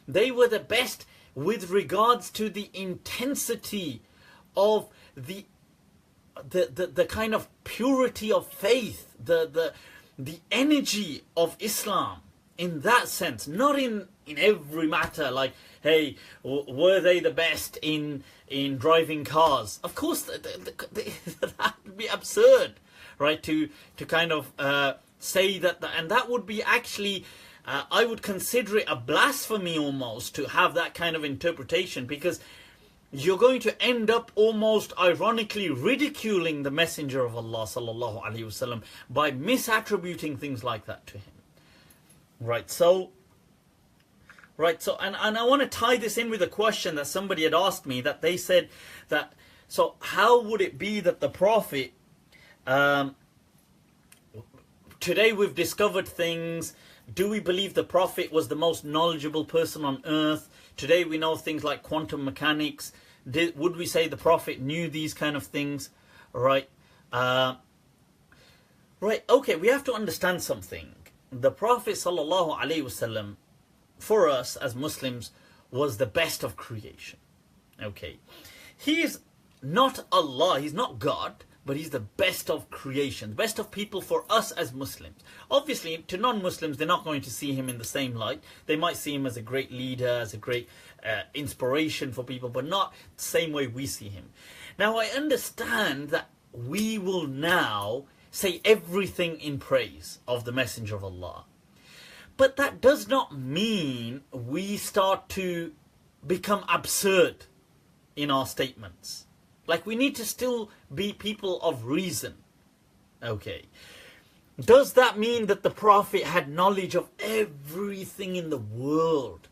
They were the best with regards to the intensity of the kind of purity of faith, the energy of Islam, in that sense, not in every matter, like, hey, were they the best in driving cars? Of course, that would be absurd, right, to kind of say that, and that would be actually, I would consider it a blasphemy almost to have that kind of interpretation, because you're going to end up almost ironically ridiculing the Messenger of Allah sallallahu alaihi wasallam by misattributing things like that to him. Right, so, and I want to tie this in with a question that somebody had asked me, that they said that So how would it be that the Prophet, today we've discovered things. Do we believe the Prophet was the most knowledgeable person on earth? Today we know things like quantum mechanics. Would we say the Prophet knew these kind of things? Right. Right, okay, we have to understand something. The Prophet ﷺ, for us as Muslims, was the best of creation. Okay. He is not Allah, he's not God, but he's the best of creation, the best of people for us as Muslims. Obviously, to non-Muslims, they're not going to see him in the same light. They might see him as a great leader, as a great inspiration for people, but not the same way we see him. Now, I understand that we will now say everything in praise of the Messenger of Allah. But that does not mean we start to become absurd in our statements. Like, we need to still be people of reason. Okay. Does that mean that the Prophet had knowledge of everything in the world?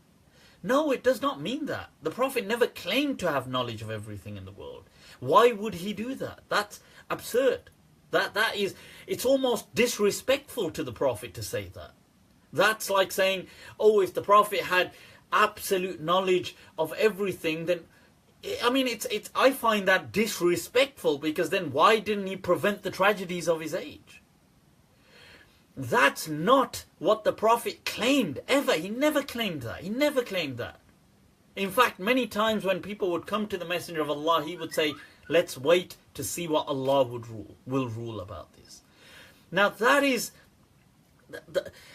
No, it does not mean that. The Prophet never claimed to have knowledge of everything in the world. Why would he do that? That's absurd. It's almost disrespectful to the Prophet to say that. That's like saying, oh, if the Prophet had absolute knowledge of everything, then I mean, I find that disrespectful, because then why didn't he prevent the tragedies of his age? That's not what the Prophet claimed ever. He never claimed that. He never claimed that. In fact, many times when people would come to the Messenger of Allah, he would say, let's wait to see what Allah will rule about this. Now that is,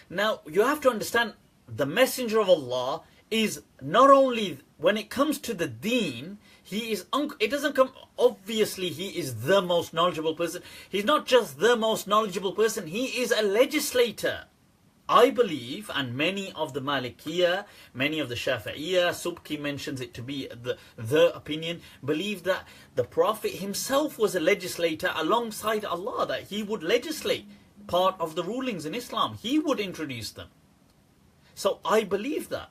now you have to understand, the Messenger of Allah is not only, when it comes to the Deen, he is, it doesn't come, obviously he is the most knowledgeable person. He's not just the most knowledgeable person, he is a legislator. I believe, and many of the Malikiyah, many of the Shafi'iyah, Subki mentions it to be the opinion, believe that the Prophet himself was a legislator alongside Allah, that he would legislate part of the rulings in Islam. He would introduce them. So I believe that.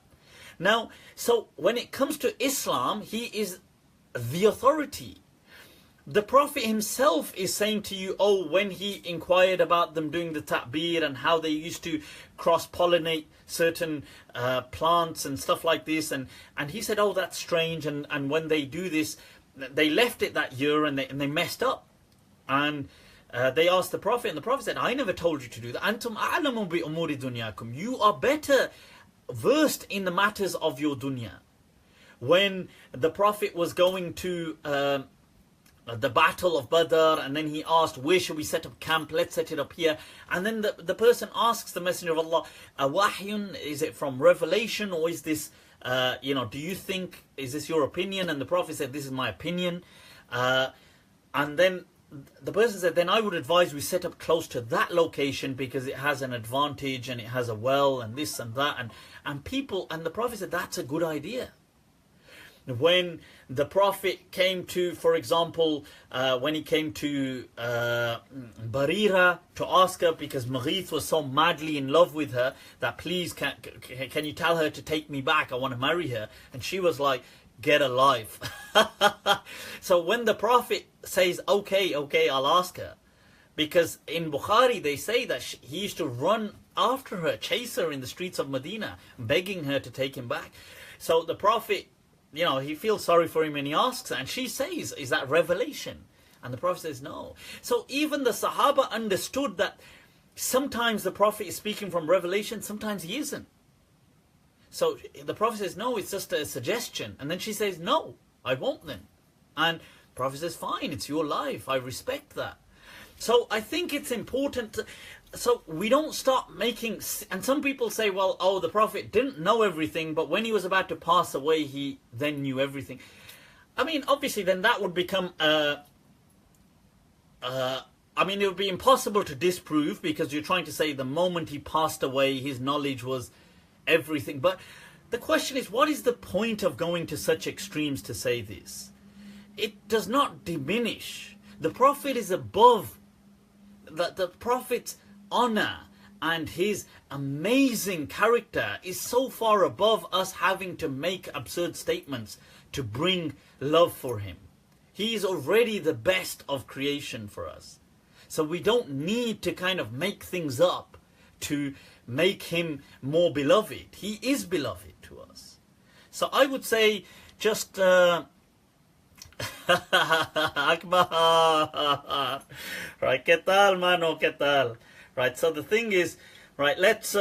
Now, so when it comes to Islam, he is the authority. The Prophet himself is saying to you, oh, when he inquired about them doing the ta'bir and how they used to cross-pollinate certain plants and stuff like this, and he said, oh, that's strange, and when they do this, they left it that year and they messed up. And they asked the Prophet, and the Prophet said, I never told you to do that. Antum a'lamu bi umuri dunyakum. You are better versed in the matters of your dunya. When the Prophet was going to the battle of Badr, and then he asked, where should we set up camp? Let's set it up here. And then the person asks the Messenger of Allah, wahyun, is it from revelation, or is this, do you think, is this your opinion? And the Prophet said, this is my opinion. And then the person said, then I would advise we set up close to that location, because it has an advantage and it has a well and this and that. And the Prophet said, that's a good idea. When the Prophet came to, for example, when he came to Barira to ask her, because Mughith was so madly in love with her, that please, can you tell her to take me back? I want to marry her. And she was like, get a life. So when the Prophet says, okay, I'll ask her. Because in Bukhari they say that he used to run after her, chase her in the streets of Medina, begging her to take him back. So the Prophet, he feels sorry for him and he asks her, and she says, is that revelation? And the Prophet says, no. So even the Sahaba understood that sometimes the Prophet is speaking from revelation, sometimes he isn't. So the Prophet says, no, it's just a suggestion. And then she says, no, I won't then. And the Prophet says, fine, it's your life, I respect that. So I think it's important so we don't start making, and some people say, well, oh, the Prophet didn't know everything, but when he was about to pass away, he then knew everything. I mean, obviously, then that would become, it would be impossible to disprove, because you're trying to say the moment he passed away, his knowledge was everything. But the question is, what is the point of going to such extremes to say this? It does not diminish. The Prophet is above. The Prophet's honor and his amazing character is so far above us having to make absurd statements to bring love for him. He is already the best of creation for us. So we don't need to kind of make things up to make him more beloved. He is beloved to us. So I would say just Akbar. Right, ¿qué tal, mano? ¿Qué tal? Right, so the thing is, right, let's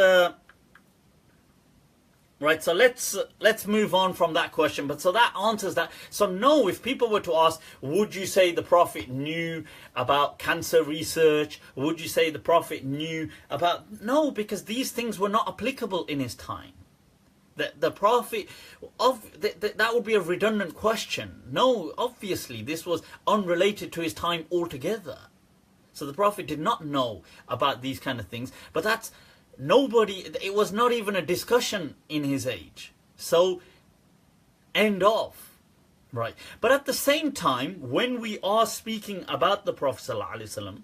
move on from that question. But so that answers that. So no, if people were to ask, would you say the Prophet knew about cancer research? Would you say the Prophet knew about... No, because these things were not applicable in his time. The Prophet, that would be a redundant question. No, obviously, this was unrelated to his time altogether. So the Prophet did not know about these kind of things. But that's... Nobody, it was not even a discussion in his age. So, end of. Right. But at the same time, when we are speaking about the Prophet ﷺ,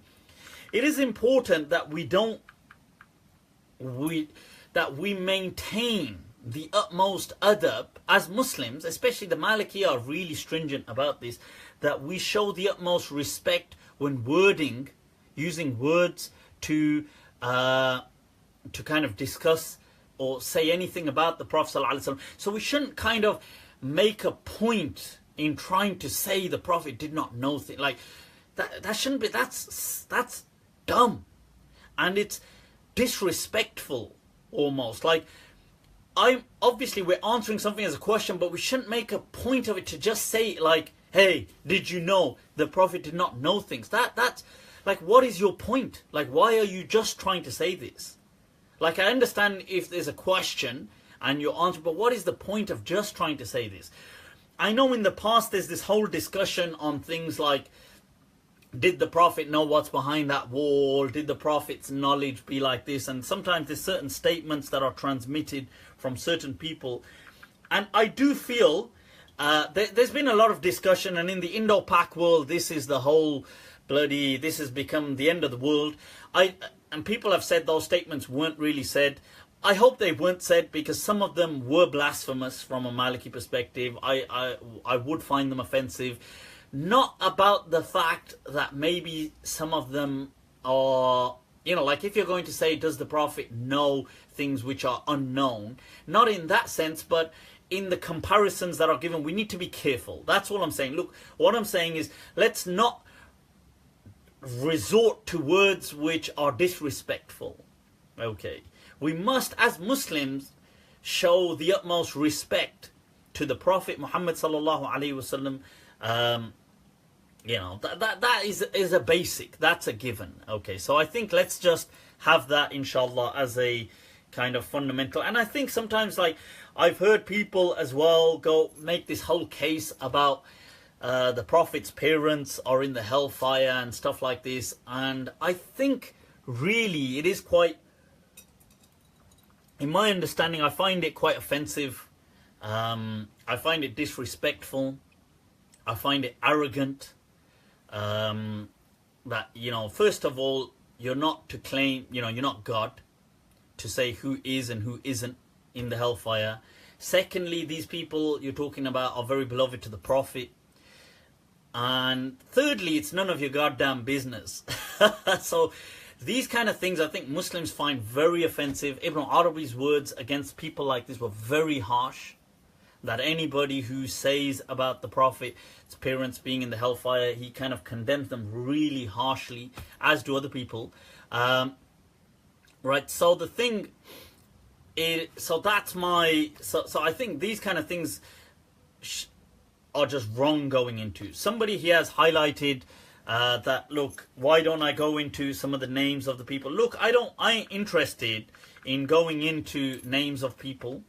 it is important that we maintain the utmost adab as Muslims, especially the Maliki are really stringent about this, that we show the utmost respect when using words to kind of discuss or say anything about the Prophet ﷺ. So we shouldn't kind of make a point in trying to say the Prophet did not know things. Like, that shouldn't be, that's dumb. And it's disrespectful almost. Like, obviously we're answering something as a question, but we shouldn't make a point of it to just say like, hey, did you know the Prophet did not know things? That's like, what is your point? Like, why are you just trying to say this? Like, I understand if there's a question and your answer, but what is the point of just trying to say this? I know in the past there's this whole discussion on things like, did the Prophet know what's behind that wall? Did the Prophet's knowledge be like this? And sometimes there's certain statements that are transmitted from certain people. And I do feel there's been a lot of discussion, and in the Indo-Pak world, this is the whole this has become the end of the world. And people have said those statements weren't really said. I hope they weren't said, because some of them were blasphemous from a Maliki perspective. I would find them offensive. Not about the fact that maybe some of them are, like if you're going to say, does the Prophet know things which are unknown? Not in that sense, but in the comparisons that are given, we need to be careful. That's all I'm saying. Look, what I'm saying is, let's not resort to words which are disrespectful. Okay, we must as Muslims show the utmost respect to the Prophet Muhammad sallallahu alaihi wasallam. That is a basic, that's a given. Okay, so I think let's just have that inshallah as a kind of fundamental. And I think sometimes, like, I've heard people as well make this whole case about the Prophet's parents are in the hellfire and stuff like this. And I think really it is quite, in my understanding, I find it quite offensive. I find it disrespectful. I find it arrogant. That, first of all, you're not to claim, you're not God to say who is and who isn't in the hellfire. Secondly, these people you're talking about are very beloved to the Prophet. And thirdly, it's none of your goddamn business. So these kind of things I think Muslims find very offensive. Ibn Arabi's words against people like this were very harsh. That anybody who says about the Prophet's parents being in the hellfire, he kind of condemns them really harshly, as do other people. Right, so the thing is, so I think these kind of things are just wrong going into. Somebody here has highlighted that, look, why don't I go into some of the names of the people? Look, I ain't interested in going into names of people.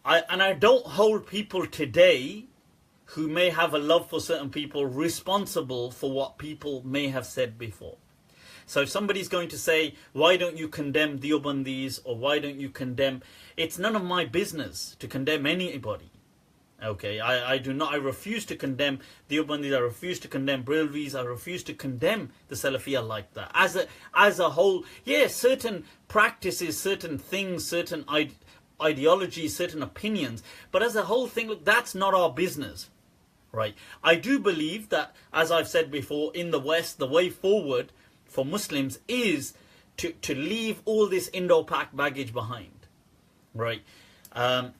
I don't hold people today who may have a love for certain people responsible for what people may have said before. So if somebody's going to say, why don't you condemn Deobandis, or why don't you condemn... It's none of my business to condemn anybody. Okay, I refuse to condemn Deobandis, I refuse to condemn Brelvis, I refuse to condemn the Salafiyah like that. As a whole, yes, certain practices, certain things, certain ideologies, certain opinions, but as a whole thing, look, that's not our business. right? I do believe that, as I've said before, in the West, the way forward for Muslims is to leave all this Indo-Pak baggage behind, right? And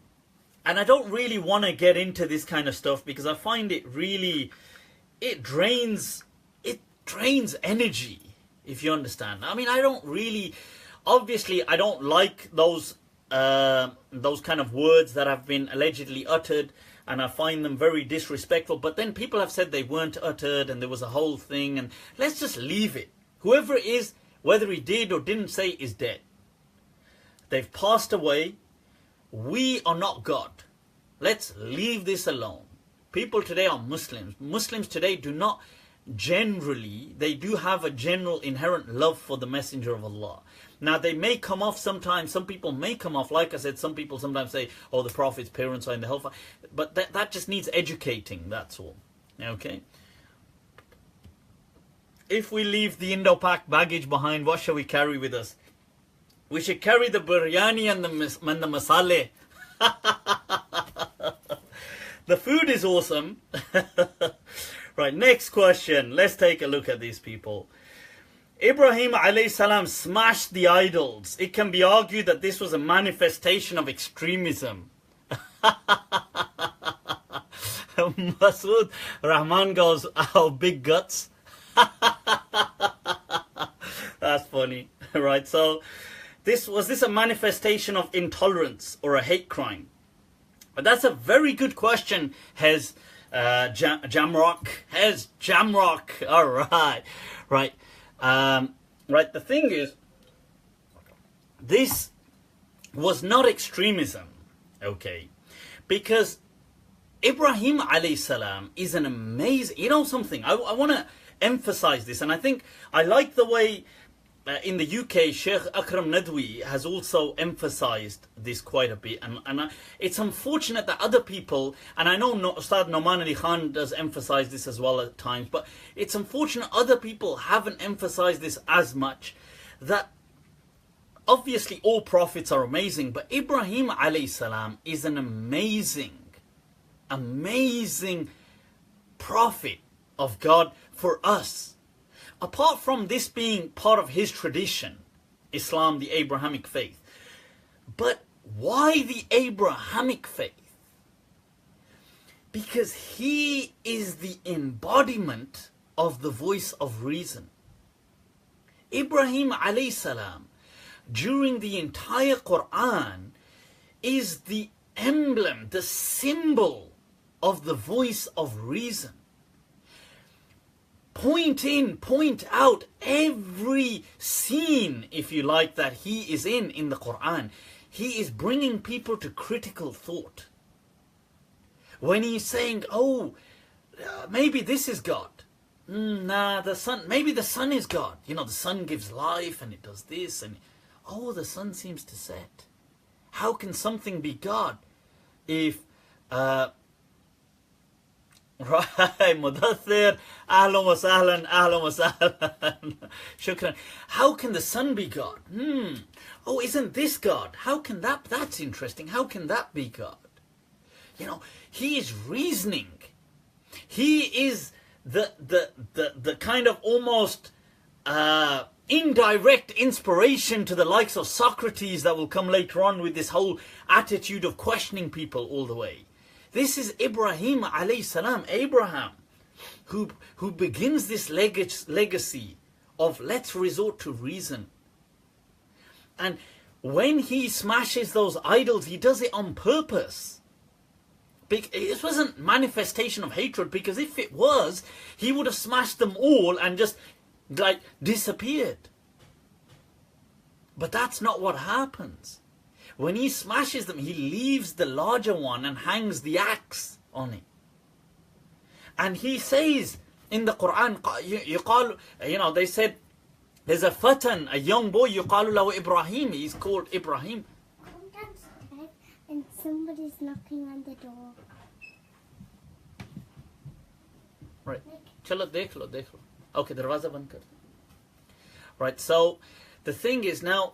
I don't really want to get into this kind of stuff because I find it really, it drains energy, if you understand. I mean, I don't really, obviously, I don't like those kind of words that have been allegedly uttered, and I find them very disrespectful. But then people have said they weren't uttered and there was a whole thing, and let's just leave it. Whoever it is, whether he did or didn't say, is dead. They've passed away. We are not God. Let's leave this alone. People today are Muslims. Muslims today do not generally, they do have a general inherent love for the Messenger of Allah. Now they may come off sometimes, some people may come off, like I said, some people sometimes say, oh, the Prophet's parents are in the hellfire. But that just needs educating, that's all. Okay? If we leave the Indo-Pak baggage behind, what shall we carry with us? We should carry the biryani and the masale. The food is awesome. Right, next question. Let's take a look at these people. Ibrahim alayhi salam smashed the idols. It can be argued that this was a manifestation of extremism. Masood Rahman goes, oh, big guts. That's funny. Right, so was this a manifestation of intolerance or a hate crime? But that's a very good question, Jamrock. All right. Right. Right. The thing is, this was not extremism. Okay. Because Ibrahim alayhi salam is an amazing, you know something, I want to emphasize this, and I think I like the way in the UK, Sheikh Akram Nadwi has also emphasized this quite a bit, and it's unfortunate that other people, and I know Ustad Noman Ali Khan does emphasize this as well at times, but it's unfortunate other people haven't emphasized this as much, that obviously all prophets are amazing, but Ibrahim alayhi salam is an amazing prophet of God for us. Apart from this being part of his tradition, Islam, the Abrahamic faith. But why the Abrahamic faith? Because he is the embodiment of the voice of reason. Ibrahim alayhi salam, during the entire Quran, is the emblem, the symbol of the voice of reason. Point in, point out every scene, if you like, that he is in the Quran. He is bringing people to critical thought. When he's saying, oh, maybe this is God. Nah, the sun, maybe the sun is God. You know, the sun gives life and it does this. And oh, the sun seems to set. How can something be God if... Right, Mudathir, ahlan wa sahlan, ahlan wa sahlan. Shukran. How can the sun be God? Oh, isn't this God? How can that's interesting. How can that be God? You know, he is reasoning. He is the kind of almost indirect inspiration to the likes of Socrates that will come later on with this whole attitude of questioning people all the way. This is Ibrahim alayhi salam, Abraham, who begins this legacy of let's resort to reason. And when he smashes those idols, he does it on purpose. It wasn't manifestation of hatred, because if it was, he would have smashed them all and just like disappeared. But that's not what happens. When he smashes them, he leaves the larger one and hangs the axe on it. And he says in the Quran, you know, they said, there's a fatan, a young boy, yuqalu lahu Ibrahim, he's called Ibrahim. I'm downstairs and somebody's knocking on the door. Right. Chalo, dekh lo. Okay, darwaza band kar. Right, so the thing is now,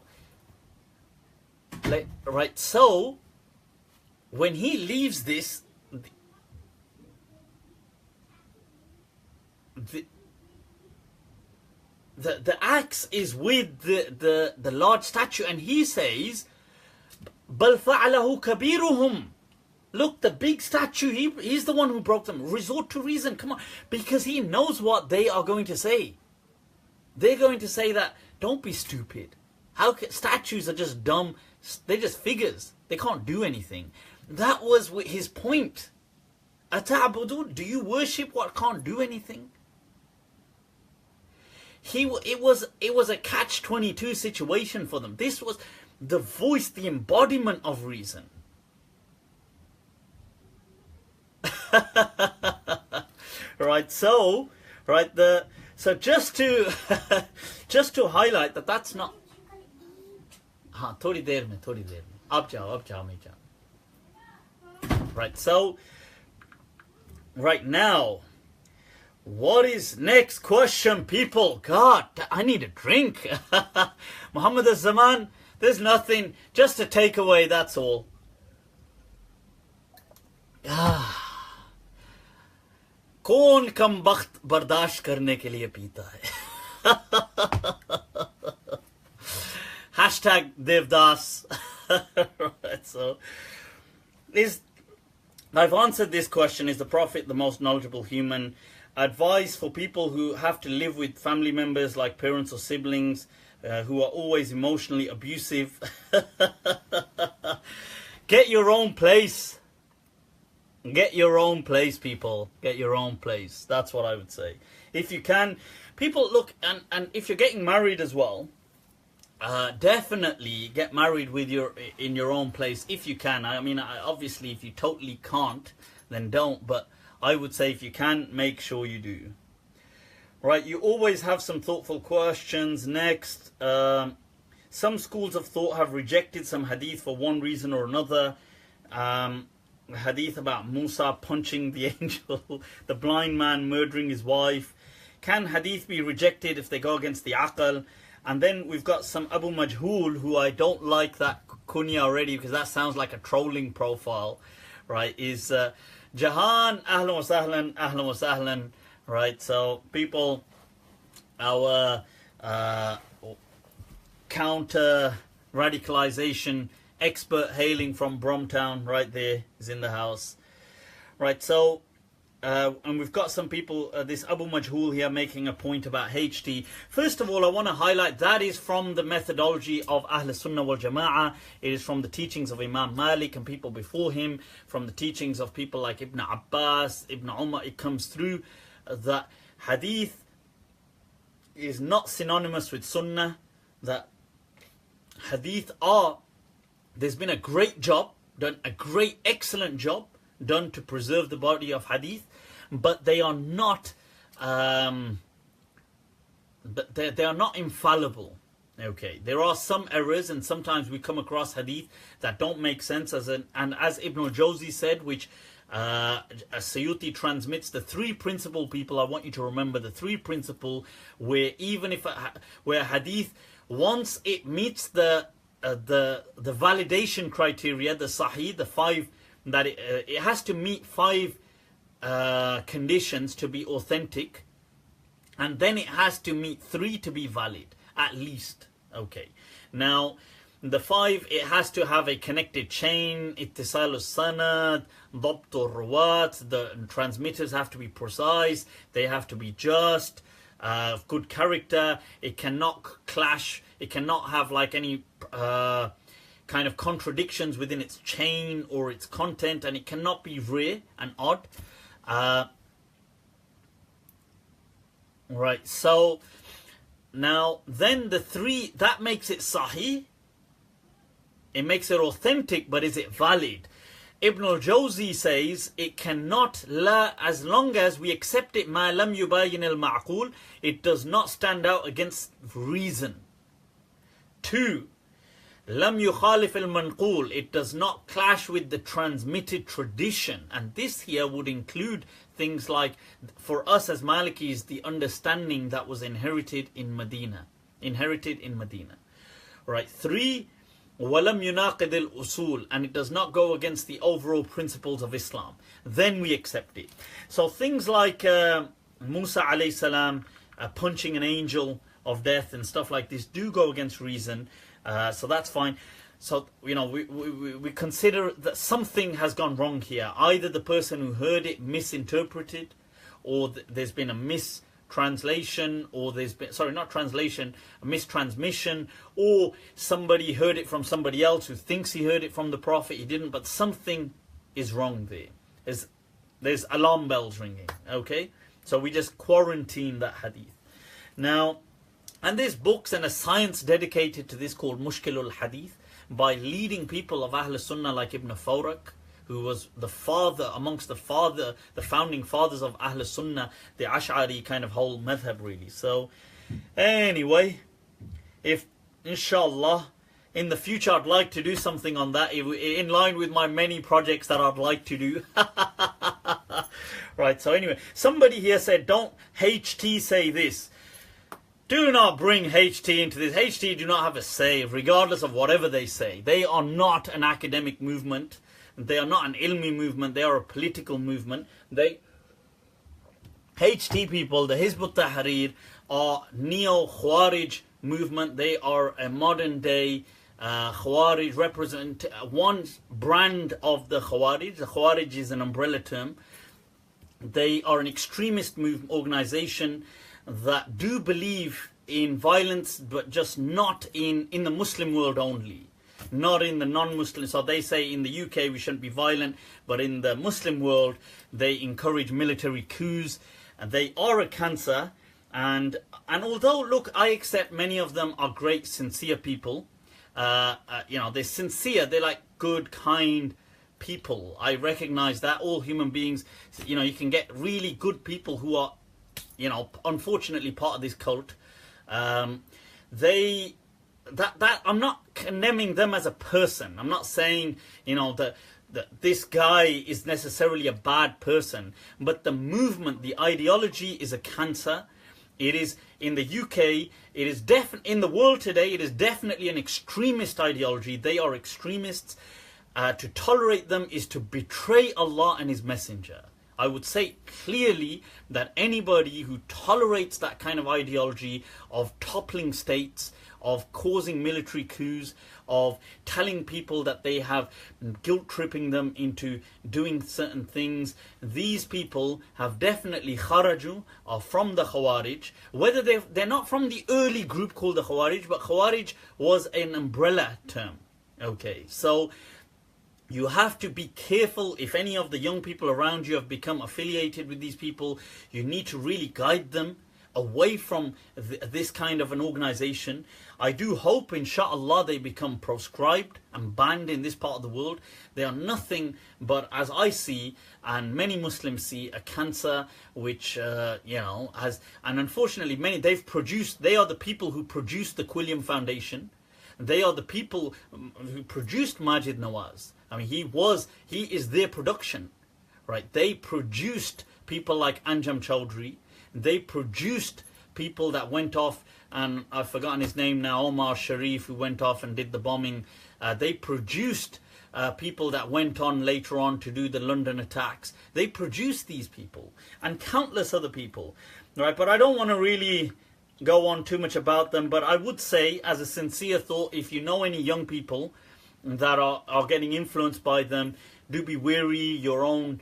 right, so when he leaves this, the axe is with the large statue, and he says, بَلْ فَعَلَهُ كَبِيرُهُمْ. Look, the big statue, he's the one who broke them. Resort to reason, come on. Because he knows what they are going to say. They're going to say that, don't be stupid. Statues are just dumb, they're just figures. They can't do anything. That was his point. أَتَعْبُدُونَ, do you worship what can't do anything? It was a catch-22 situation for them. This was the voice, the embodiment of reason. Right, so just to just to highlight that that's not. हाँ, थोड़ी देर में आप जाओ मैं जाऊँ. Right, so right now, what is next question, people? God, I need a drink. Muhammad az-Zaman, there's nothing, just a takeaway, that's all. कौन कम वक्त बर्दाश्त करने के लिए पीता है? Hashtag Devdas. Right, so I've answered this question. Is the Prophet the most knowledgeable human? Advice for people who have to live with family members like parents or siblings who are always emotionally abusive. Get your own place. Get your own place, people. Get your own place. That's what I would say. If you can, people, look, and if you're getting married as well, definitely get married in your own place if you can. I mean, obviously, if you totally can't, then don't. But I would say if you can, make sure you do. Right, you always have some thoughtful questions. Next, some schools of thought have rejected some hadith for one reason or another. Hadith about Musa punching the angel, the blind man murdering his wife. Can hadith be rejected if they go against the aql? And then we've got some Abu Majhul, who I don't like that kunya already because that sounds like a trolling profile, right? Is Jahan, ahlan wa sahlan, ahlan wa sahlan, right? So people, our counter radicalization expert hailing from Bromtown right there is in the house, right? So and we've got some people, this Abu Majhul here making a point about HT. First of all, I want to highlight that is from the methodology of Ahl Sunnah wal Jama'ah. It is from the teachings of Imam Malik and people before him, from the teachings of people like Ibn Abbas, Ibn Umar. It comes through that hadith is not synonymous with Sunnah, that hadith there's been a great job done, a great excellent job done to preserve the body of hadith, but they are not they are not infallible. Okay, there are some errors, and sometimes we come across hadith that don't make sense, as Ibn al-Jawzi said, which Sayyuti transmits, the three principal people. I want you to remember the three principal, where even if where hadith, once it meets the validation criteria, the sahih, the five, that it has to meet five conditions to be authentic, and then it has to meet three to be valid, at least. Okay, now the five, it has to have a connected chain, ittisal sanad, dabt ruwat, the transmitters have to be precise, they have to be just, good character, it cannot clash, it cannot have like any kind of contradictions within its chain or its content, and it cannot be rare and odd. Right, so now then the three, that makes it sahih, it makes it authentic, but is it valid? Ibn al-Jawzi says it cannot, as long as we accept it, ma lam yubayin al-ma'qul, it does not stand out against reason. 2, lam yukhalif al-manqul, it does not clash with the transmitted tradition. And this here would include things like, for us as Malikis, the understanding that was inherited in Medina. Right, 3, walam yunaqid al-usul, and it does not go against the overall principles of Islam. Then we accept it. So things like Musa alayhi salam punching an angel, of death and stuff like this do go against reason. So that's fine. So, you know, we consider that something has gone wrong here. Either the person who heard it misinterpreted, or there's been a mistranslation, or there's been, sorry, not translation, a mistransmission, or somebody heard it from somebody else who thinks he heard it from the Prophet. He didn't, but something is wrong there. There's alarm bells ringing, okay? So we just quarantine that hadith. Now, and there's books and a science dedicated to this called Mushkilul Hadith, by leading people of Ahl Sunnah like Ibn Fawrak, who was the father, amongst the founding fathers of Ahl Sunnah, the Ash'ari kind of whole madhab really. So anyway, if inshallah in the future I'd like to do something on that, in line with my many projects that I'd like to do. Right, so anyway, somebody here said, don't HT say this. Do not bring HT into this. HT do not have a say, regardless of whatever they say. They are not an academic movement. They are not an ilmi movement. They are a political movement. HT people, the Hizb Tahrir, are neo-Khawarij movement. They are a modern day Khawarij, represent one brand of the Khawarij. The Khawarij is an umbrella term. They are an extremist organization that do believe in violence, but just not in the Muslim world only, not in the non-Muslim. So they say in the UK we shouldn't be violent, but in the Muslim world they encourage military coups, and they are a cancer. And although, look, I accept many of them are great, sincere people. You know, they're sincere. They're like good, kind people. I recognize that all human beings. You know, you can get really good people who are, you know, unfortunately part of this cult. I'm not condemning them as a person. I'm not saying, you know, that this guy is necessarily a bad person, but the movement, the ideology is a cancer. It is in the UK, it is in the world today, it is definitely an extremist ideology. They are extremists. To tolerate them is to betray Allah and His Messenger. I would say clearly that anybody who tolerates that kind of ideology of toppling states, of causing military coups, of telling people that they have guilt-tripping them into doing certain things, these people have definitely kharaju, are from the Khawarij. Whether they're not from the early group called the Khawarij, but Khawarij was an umbrella term. Okay, so you have to be careful. If any of the young people around you have become affiliated with these people, you need to really guide them away from this kind of an organization. I do hope, inshallah, they become proscribed and banned in this part of the world. They are nothing but, as I see, and many Muslims see, a cancer which, you know, has, and unfortunately they are the people who produced the Quilliam Foundation. They are the people who produced Majid Nawaz. I mean, he is their production, right? They produced people like Anjam Chowdhury. They produced people that went off, and I've forgotten his name now, Omar Sharif, who went off and did the bombing. They produced people that went on later on to do the London attacks. They produced these people and countless other people, right? But I don't want to really go on too much about them, but I would say, as a sincere thought, if you know any young people that are getting influenced by them, do be wary. Your own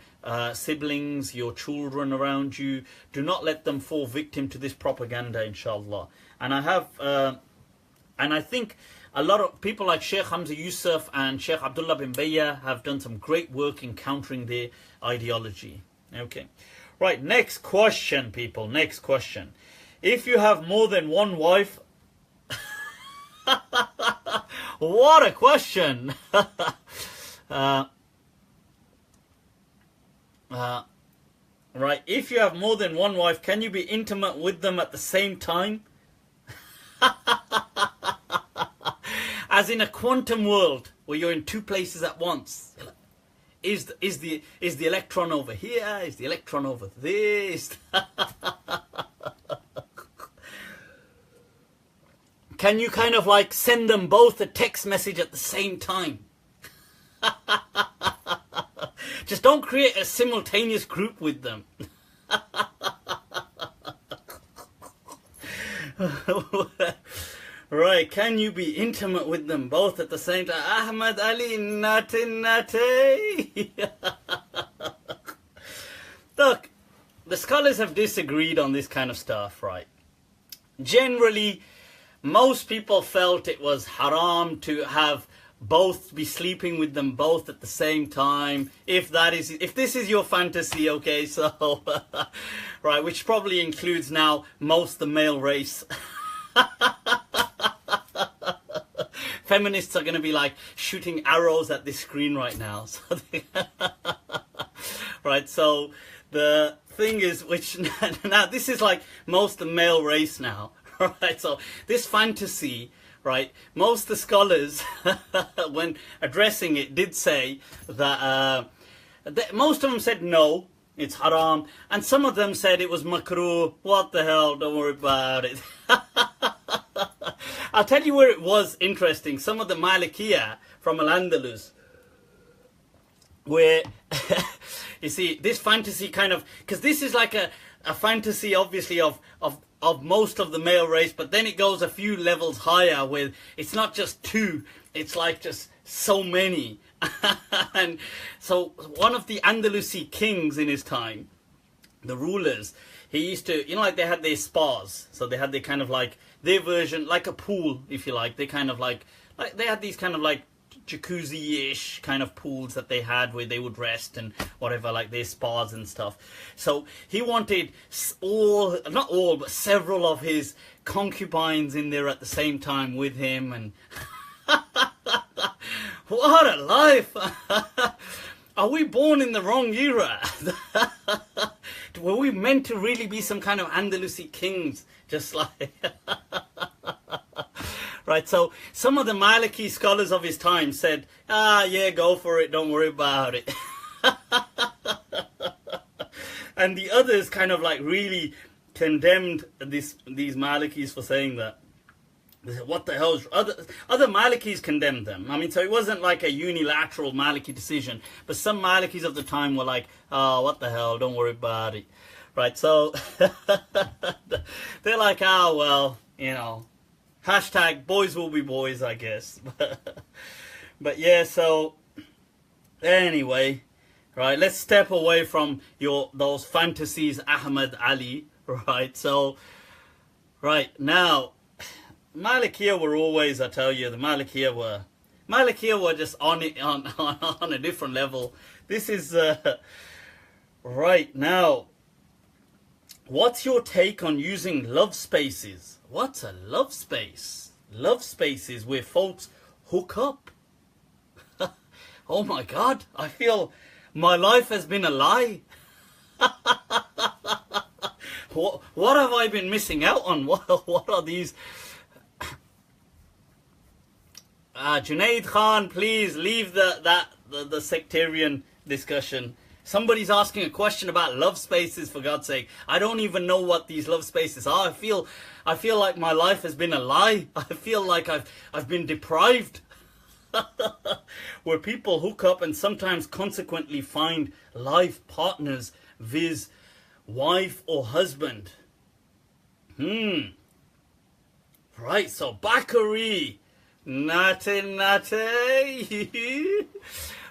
siblings, your children around you, do not let them fall victim to this propaganda, inshallah. And I think a lot of people like Sheikh Hamza Yusuf and Sheikh Abdullah bin Bayya have done some great work in countering their ideology. Okay, right, next question, people, next question. If you have more than one wife, what a question. Right, if you have more than one wife, can you be intimate with them at the same time? As in a quantum world where you're in two places at once. Is the electron over here? Is the electron over this? Can you kind of like send them both a text message at the same time? Just don't create a simultaneous group with them. Right, can you be intimate with them both at the same time? Ahmad Ali, nate. Look, the scholars have disagreed on this kind of stuff, right? Generally, most people felt it was haram to have both, be sleeping with them both at the same time. If this is your fantasy, okay, so, right, which probably includes now most the male race. Feminists are going to be like shooting arrows at this screen right now. So right, so the thing is, which now this is like most the male race now, right? So this fantasy, right, most of the scholars, when addressing it, did say that, most of them said no, it's haram, and some of them said it was makruh. What the hell, don't worry about it. I'll tell you where it was interesting. Some of the Malikiya from Al-Andalus, where, you see, this fantasy kind of, because this is like a fantasy, obviously, of most of the male race, but then it goes a few levels higher, where it's not just two, it's like just so many. And so one of the Andalusi kings in his time, the rulers, he used to, you know, like they had their spas, so they had their kind of like, their version, like a pool, if you like, they kind of like they had these kind of like jacuzzi-ish kind of pools that they had where they would rest and whatever, like their spas and stuff. So he wanted all, not all, but several of his concubines in there at the same time with him, and what a life! Are we born in the wrong era? Were we meant to really be some kind of Andalusi kings? Just like... Right, so some of the Maliki scholars of his time said, yeah, go for it, don't worry about it. And the others kind of like really condemned these Malikis for saying that. They said, what the hell is... Other Malikis condemned them. I mean, so it wasn't like a unilateral Maliki decision. But some Malikis of the time were like, oh, what the hell, don't worry about it. Right, so they're like, oh, well, you know, hashtag boys will be boys, I guess. But yeah, so anyway, right, let's step away from those fantasies, Ahmad Ali, right? So, right, now, Malikiya were always, I tell you, the Malikiya were just on a different level. This is, right, now, what's your take on using love spaces? What's a love space? Love spaces where folks hook up. Oh my God, I feel my life has been a lie. What have I been missing out on? What are these? Junaid Khan, please leave the sectarian discussion. Somebody's asking a question about love spaces, for God's sake. I don't even know what these love spaces are. I feel like my life has been a lie. I feel like I've been deprived. Where people hook up and sometimes consequently find life partners, viz. Wife or husband. Right, so Bakari. Nate.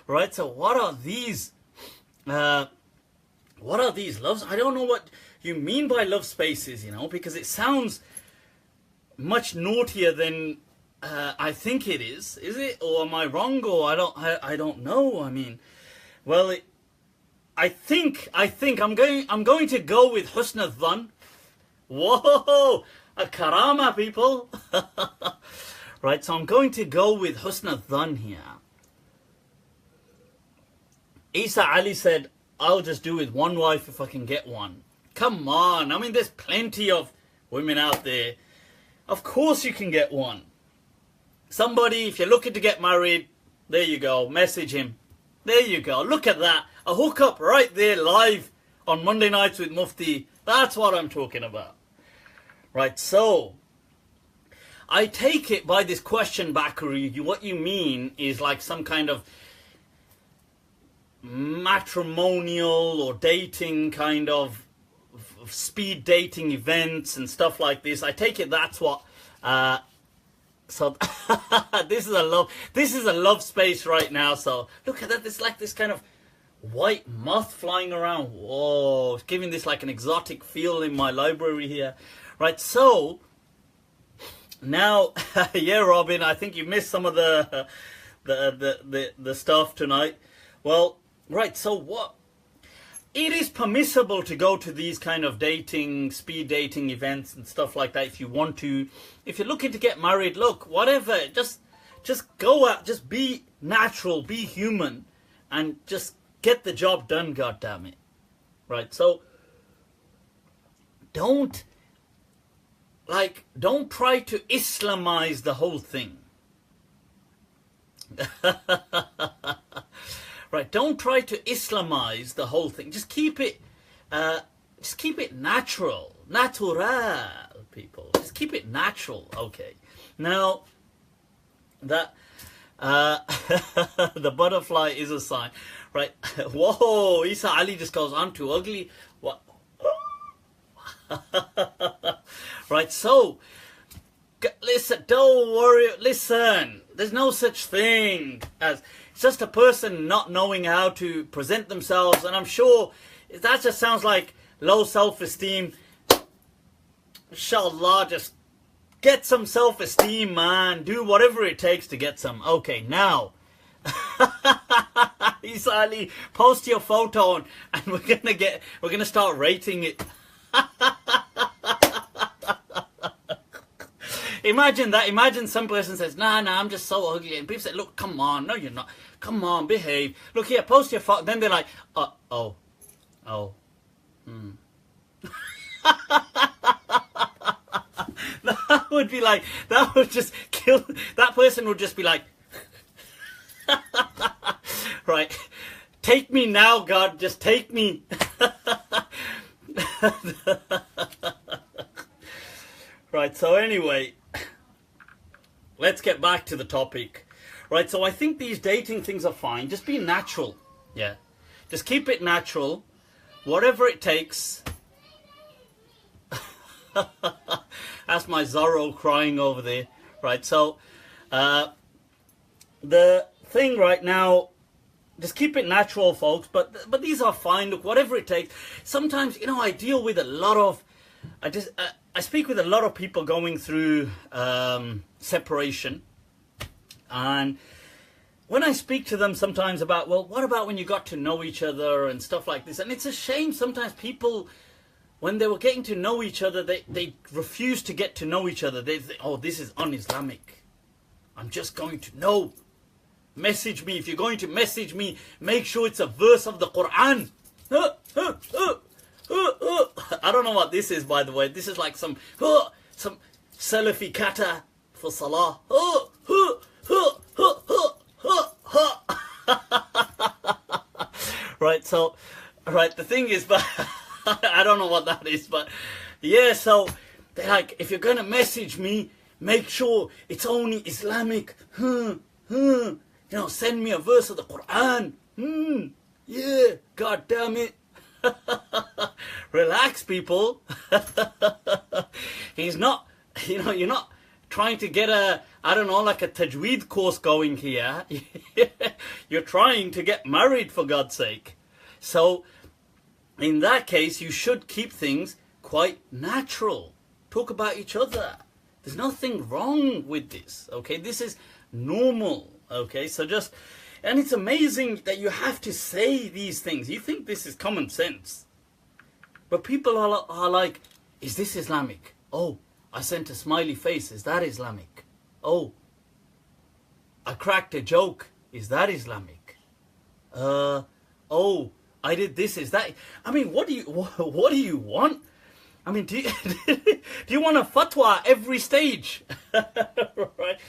Right, so what are these loves? I don't know what you mean by love spaces, you know, because it sounds much naughtier than I think it is. Is it? Or am I wrong? Or I don't know. I mean, well, I think I'm going to go with husn al-dhan. Whoa, a karama, people. Right, so I'm going to go with husn al-dhan here. Isa Ali said, I'll just do with one wife if I can get one. Come on, I mean, there's plenty of women out there. Of course you can get one. Somebody, if you're looking to get married, there you go, message him. There you go, look at that. A hookup right there live on Monday nights with Mufti. That's what I'm talking about. Right, so I take it by this question, Bakari, what you mean is like some kind of matrimonial or dating kind of speed dating events and stuff like this. I take it that's what. So this is a love space right now. So look at that. It's like this kind of white moth flying around. Whoa, it's giving this like an exotic feel in my library here. Right. So now, yeah, Robin, I think you missed some of the stuff tonight. Well, right. So what? It is permissible to go to these kind of dating, speed dating events and stuff like that if you want to. If you're looking to get married, look, whatever, just go out, just be natural, be human, and just get the job done, goddammit. Right, so don't try to Islamize the whole thing. Right, don't try to Islamize the whole thing. Just keep it natural, people. Just keep it natural. Okay. Now, that the butterfly is a sign, right? Whoa, Isa Ali just goes, I'm too ugly. What? Right. So, listen. Don't worry. Listen. There's no such thing as. It's just a person not knowing how to present themselves, and I'm sure that just sounds like low self-esteem. Inshallah, just get some self-esteem, man. Do whatever it takes to get some. Okay, now, Isa Ali, post your photo, and we're gonna start rating it. Imagine that. Imagine some person says, nah, I'm just so ugly. And people say, look, come on. No, you're not. Come on, behave. Look here, post your photo. Then they're like, oh. That would be like, that would just kill. That person would just be like, right, take me now, God. Just take me. Right, so anyway. Let's get back to the topic. Right, so I think these dating things are fine. Just be natural. Yeah. Just keep it natural. Whatever it takes. That's my Zorro crying over there. Right, so the thing right now, just keep it natural, folks. But these are fine. Look, whatever it takes. Sometimes, I deal with a lot of... I speak with a lot of people going through separation, and when I speak to them sometimes about, well, what about when you got to know each other and stuff like this, and it's a shame sometimes people, when they were getting to know each other, they refuse to get to know each other. They think, oh, this is un-Islamic. I'm just going to know. Message me. If you're going to message me, make sure it's a verse of the Quran. I don't know what this is, by the way. This is like some Salafi kata for Salah. Right, so, the thing is, but I don't know what that is, but yeah, so they're like, if you're going to message me, make sure it's only Islamic. Send me a verse of the Quran. Yeah, God damn it. Relax, people. He's not, you're not trying to get like a tajweed course going here. You're trying to get married, for God's sake. So, in that case, you should keep things quite natural. Talk about each other. There's nothing wrong with this, okay? This is normal, okay? So just... And it's amazing that you have to say these things. You think this is common sense. But people are like, is this Islamic? Oh, I sent a smiley face. Is that Islamic? Oh, I cracked a joke. Is that Islamic? Oh, I did this. Is that... I mean, what do you want? I mean, do you want a fatwa at every stage? Right?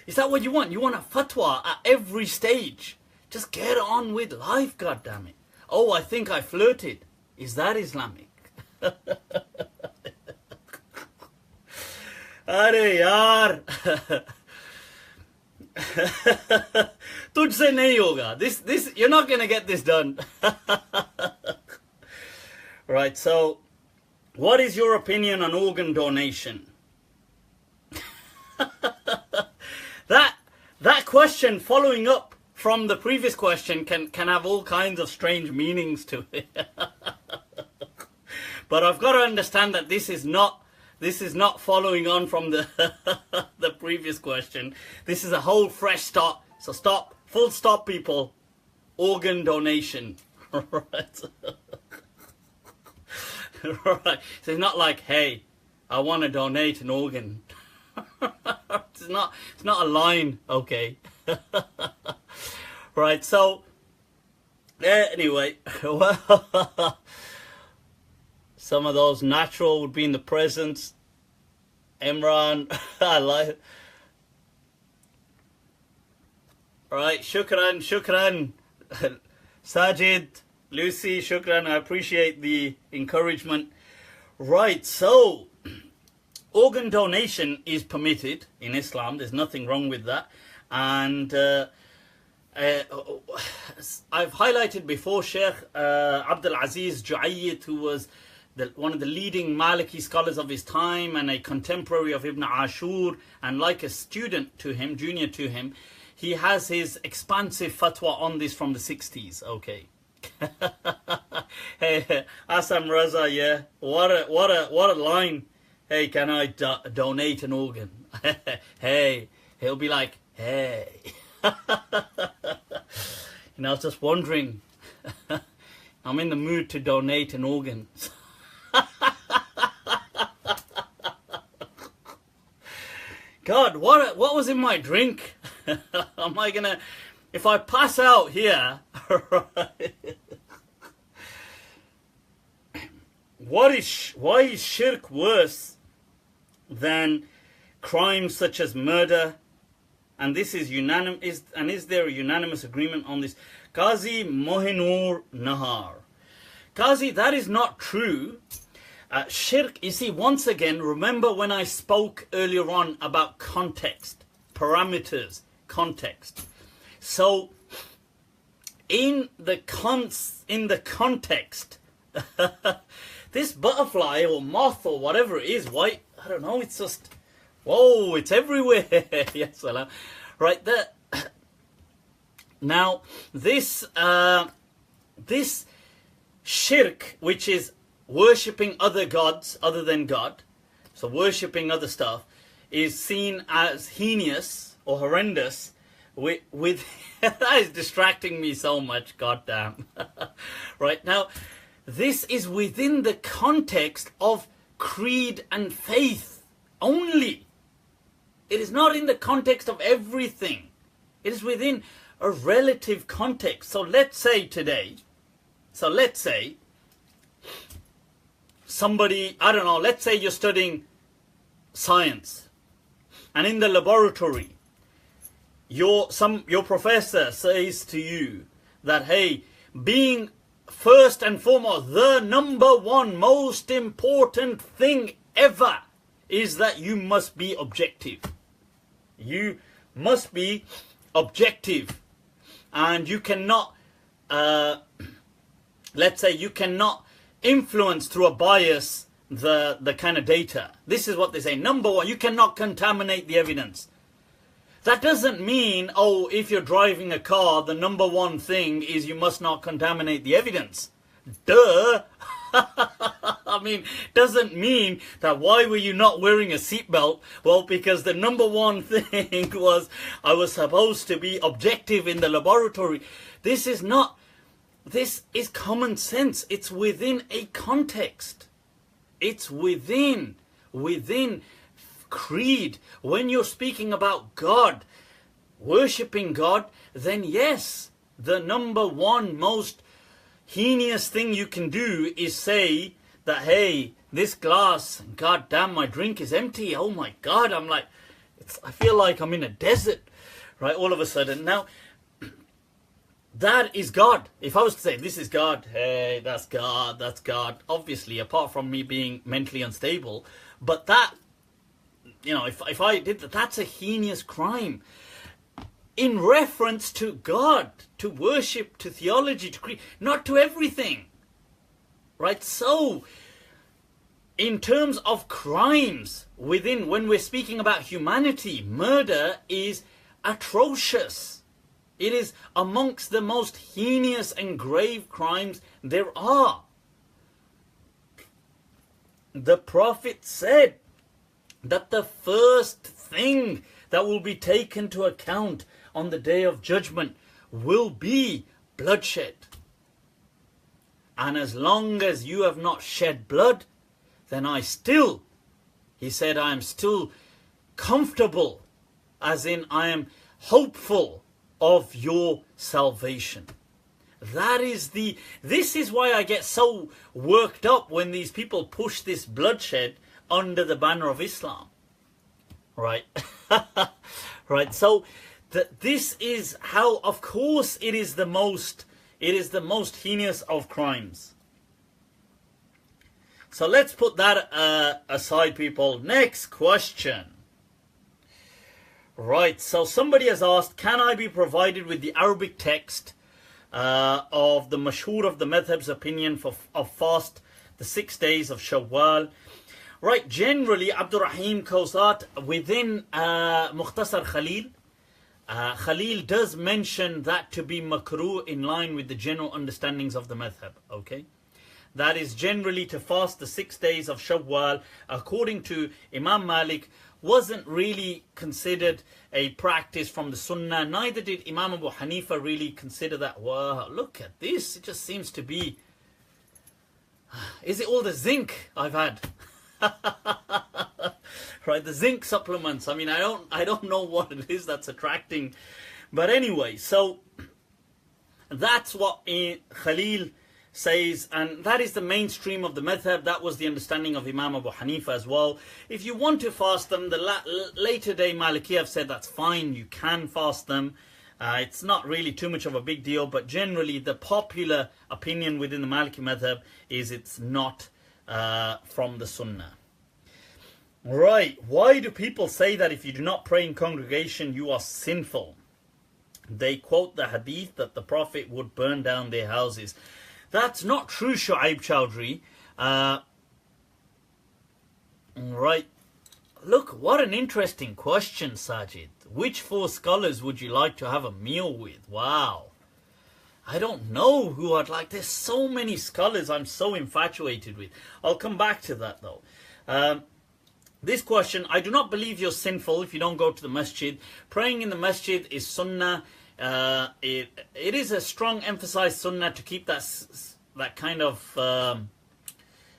Is that what you want? You want a fatwa at every stage? Just get on with life, goddammit. Oh, I think I flirted. Is that Islamic? अरे यार तुझसे नहीं होगा. This you're not gonna get this done. Right, so What is your opinion on organ donation? That question, following up from the previous question, can have all kinds of strange meanings to it. But I've got to understand that this is not following on from the the previous question. This is a whole fresh start. So stop, full stop, people. Organ donation. Right. Right. So it's not like, hey, I want to donate an organ. It's not a line, okay. Right, so anyway, well, some of those natural would be in the presence. Imran, I like it. Right, shukran. Sajid, Lucy, shukran, I appreciate the encouragement. Right, so organ donation is permitted in Islam. There's nothing wrong with that. And I've highlighted before Sheikh Abdul Aziz Ju'ayyid, who was one of the leading Maliki scholars of his time and a contemporary of Ibn Ashur, and like a student to him, junior to him, he has his expansive fatwa on this from the 60s. Okay. Hey, Asam Raza, yeah, what a line. Hey, can I donate an organ? Hey, he'll be like, hey. You know, I was just wondering. I'm in the mood to donate an organ. God, what was in my drink? Am I gonna, if I pass out here, right? Why is shirk worse than crimes such as murder? And this is unanimous. And is there a unanimous agreement on this? Qazi Mohinur Nahar. Qazi, that is not true. Shirk, you see, once again, remember when I spoke earlier on about context, parameters, context. So, in the context, this butterfly or moth or whatever it is, white, I don't know, it's just, whoa, it's everywhere. Yes, right there. Now, this shirk, which is worshipping other gods other than God, so worshipping other stuff, is seen as heinous or horrendous with that is distracting me so much, goddamn. Right now, this is within the context of creed and faith only. It is not in the context of everything. It is within a relative context. So let's say today, somebody, I don't know, let's say you're studying science, and in the laboratory, your professor says to you that, hey, being first and foremost, the number one most important thing ever is that you must be objective. You must be objective, and you cannot, let's say, you cannot influence through a bias the kind of data. This is what they say. Number one, you cannot contaminate the evidence. That doesn't mean, oh, if you're driving a car, the number one thing is you must not contaminate the evidence. Duh. I mean, doesn't mean that why were you not wearing a seatbelt? Well, because the number one thing was I was supposed to be objective in the laboratory. This is common sense. It's within a context. It's within creed. When you're speaking about God, worshipping God, then yes, the number one most heinous thing you can do is say that, hey, this glass, god damn, my drink is empty. Oh my God, I'm like, I feel like I'm in a desert, right? All of a sudden. Now, that is God. If I was to say, this is God, hey, that's God, obviously, apart from me being mentally unstable, but that, you know, if I did that, that's a heinous crime. In reference to God, to worship, to theology, to creed, not to everything. Right? So, in terms of crimes within, when we're speaking about humanity, murder is atrocious. It is amongst the most heinous and grave crimes there are. The Prophet said that the first thing that will be taken to account on the Day of Judgment will be bloodshed. And as long as you have not shed blood, then he said, I am still comfortable, as in I am hopeful of your salvation. This is why I get so worked up when these people push this bloodshed under the banner of Islam. Right? Right, so this is how, of course, it is the most heinous of crimes. So let's put that aside, people. Next question. Right, so somebody has asked, can I be provided with the Arabic text of the mashhur of the madhab's opinion of fast the 6 days of Shawwal? Right, generally, Abdurrahim Kawsat, within Mukhtasar Khalil, Khalil does mention that to be makruh in line with the general understandings of the madhab, okay? That is generally to fast the 6 days of Shawwal, according to Imam Malik, wasn't really considered a practice from the Sunnah. Neither did Imam Abu Hanifah really consider that. Wow, look at this. It just seems to be... Is it all the zinc I've had? Right, the zinc supplements. I mean, I don't know what it is that's attracting. But anyway, so that's what Khalil says, and that is the mainstream of the madhab. That was the understanding of Imam Abu Hanifah as well. If you want to fast them, the later day Maliki have said that's fine, you can fast them. It's not really too much of a big deal, but generally the popular opinion within the Maliki madhab is it's not from the Sunnah. Right, why do people say that if you do not pray in congregation you are sinful? They quote the hadith that the Prophet would burn down their houses. That's not true, Shu'aib Chowdhury. Right. Look, what an interesting question, Sajid. Which 4 scholars would you like to have a meal with? Wow. I don't know who I'd like. There's so many scholars I'm so infatuated with. I'll come back to that though. This question, I do not believe you're sinful if you don't go to the masjid. Praying in the masjid is sunnah. It is a strong emphasized sunnah to keep that kind of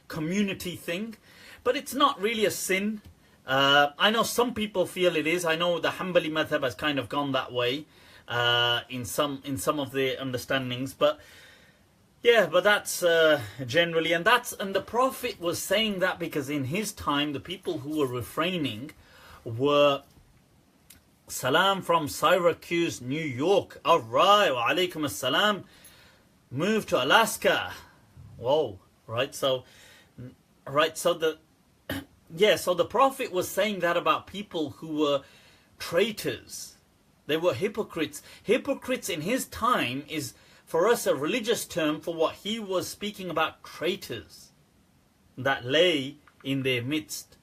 community thing, but it's not really a sin. I know some people feel it is. I know the Hanbali madhab has kind of gone that way in some of the understandings, but yeah, but that's generally, and the Prophet was saying that because in his time the people who were refraining were Salam from Syracuse, New York. All right, wa alaikum assalam. Move to Alaska. Whoa, right? So the Prophet was saying that about people who were traitors. They were hypocrites. Hypocrites in his time is for us a religious term for what he was speaking about, traitors that lay in their midst.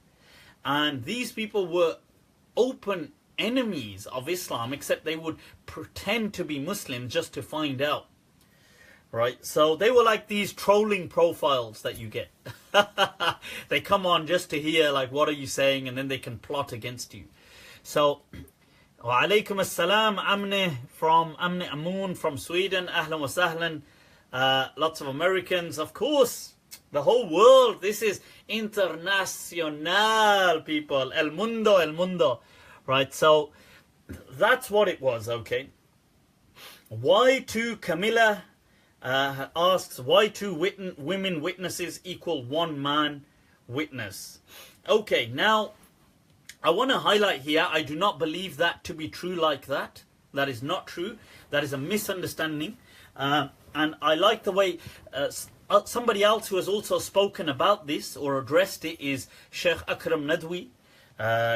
And these people were open enemies of Islam, except they would pretend to be Muslims just to find out. Right? So they were like these trolling profiles that you get. They come on just to hear like, what are you saying? And then they can plot against you. So, wa alaikum assalam, Amne Amun from Sweden. Ahlan wa sahlan. Lots of Americans, of course. The whole world. This is international, people. El mundo. Right, so that's what it was, okay. Why 2 Camilla asks, why 2 women witnesses equal 1 man witness? Okay, now I want to highlight here, I do not believe that to be true like that. That is not true. That is a misunderstanding. And I like the way somebody else who has also spoken about this or addressed it is Sheikh Akram Nadwi.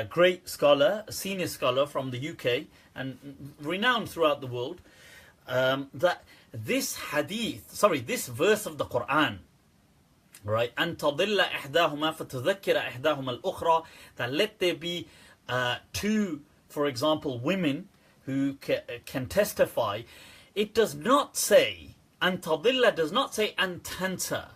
Great scholar, a senior scholar from the UK and renowned throughout the world, that this verse of the Quran Right? أن تضل إحداهما فتذكر إحداهما الأخرى. That let there be two, for example, women who can testify. It does not say, أن تضل does not say أن تنسى.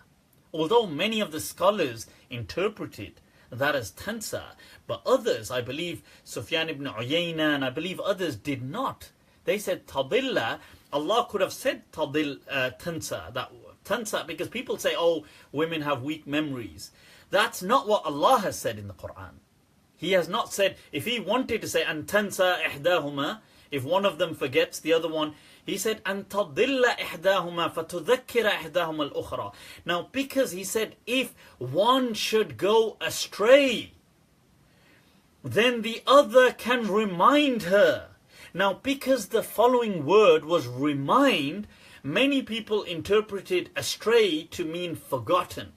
Although many of the scholars interpreted that as tansa, but others, I believe Sufyan ibn Uyayna and I believe others did not. They said tadilla. Allah could have said tadil tansa, that tansa, because people say, oh, women have weak memories. That's not what Allah has said in the Quran. He has not said, if he wanted to say an tansa ihdahuma, if one of them forgets the other one, he said an tadilla ihdahuma fatudhakkira ihdahuma al-ukhra. Now because he said if one should go astray, then the other can remind her. Now because the following word was remind, many people interpreted astray to mean forgotten.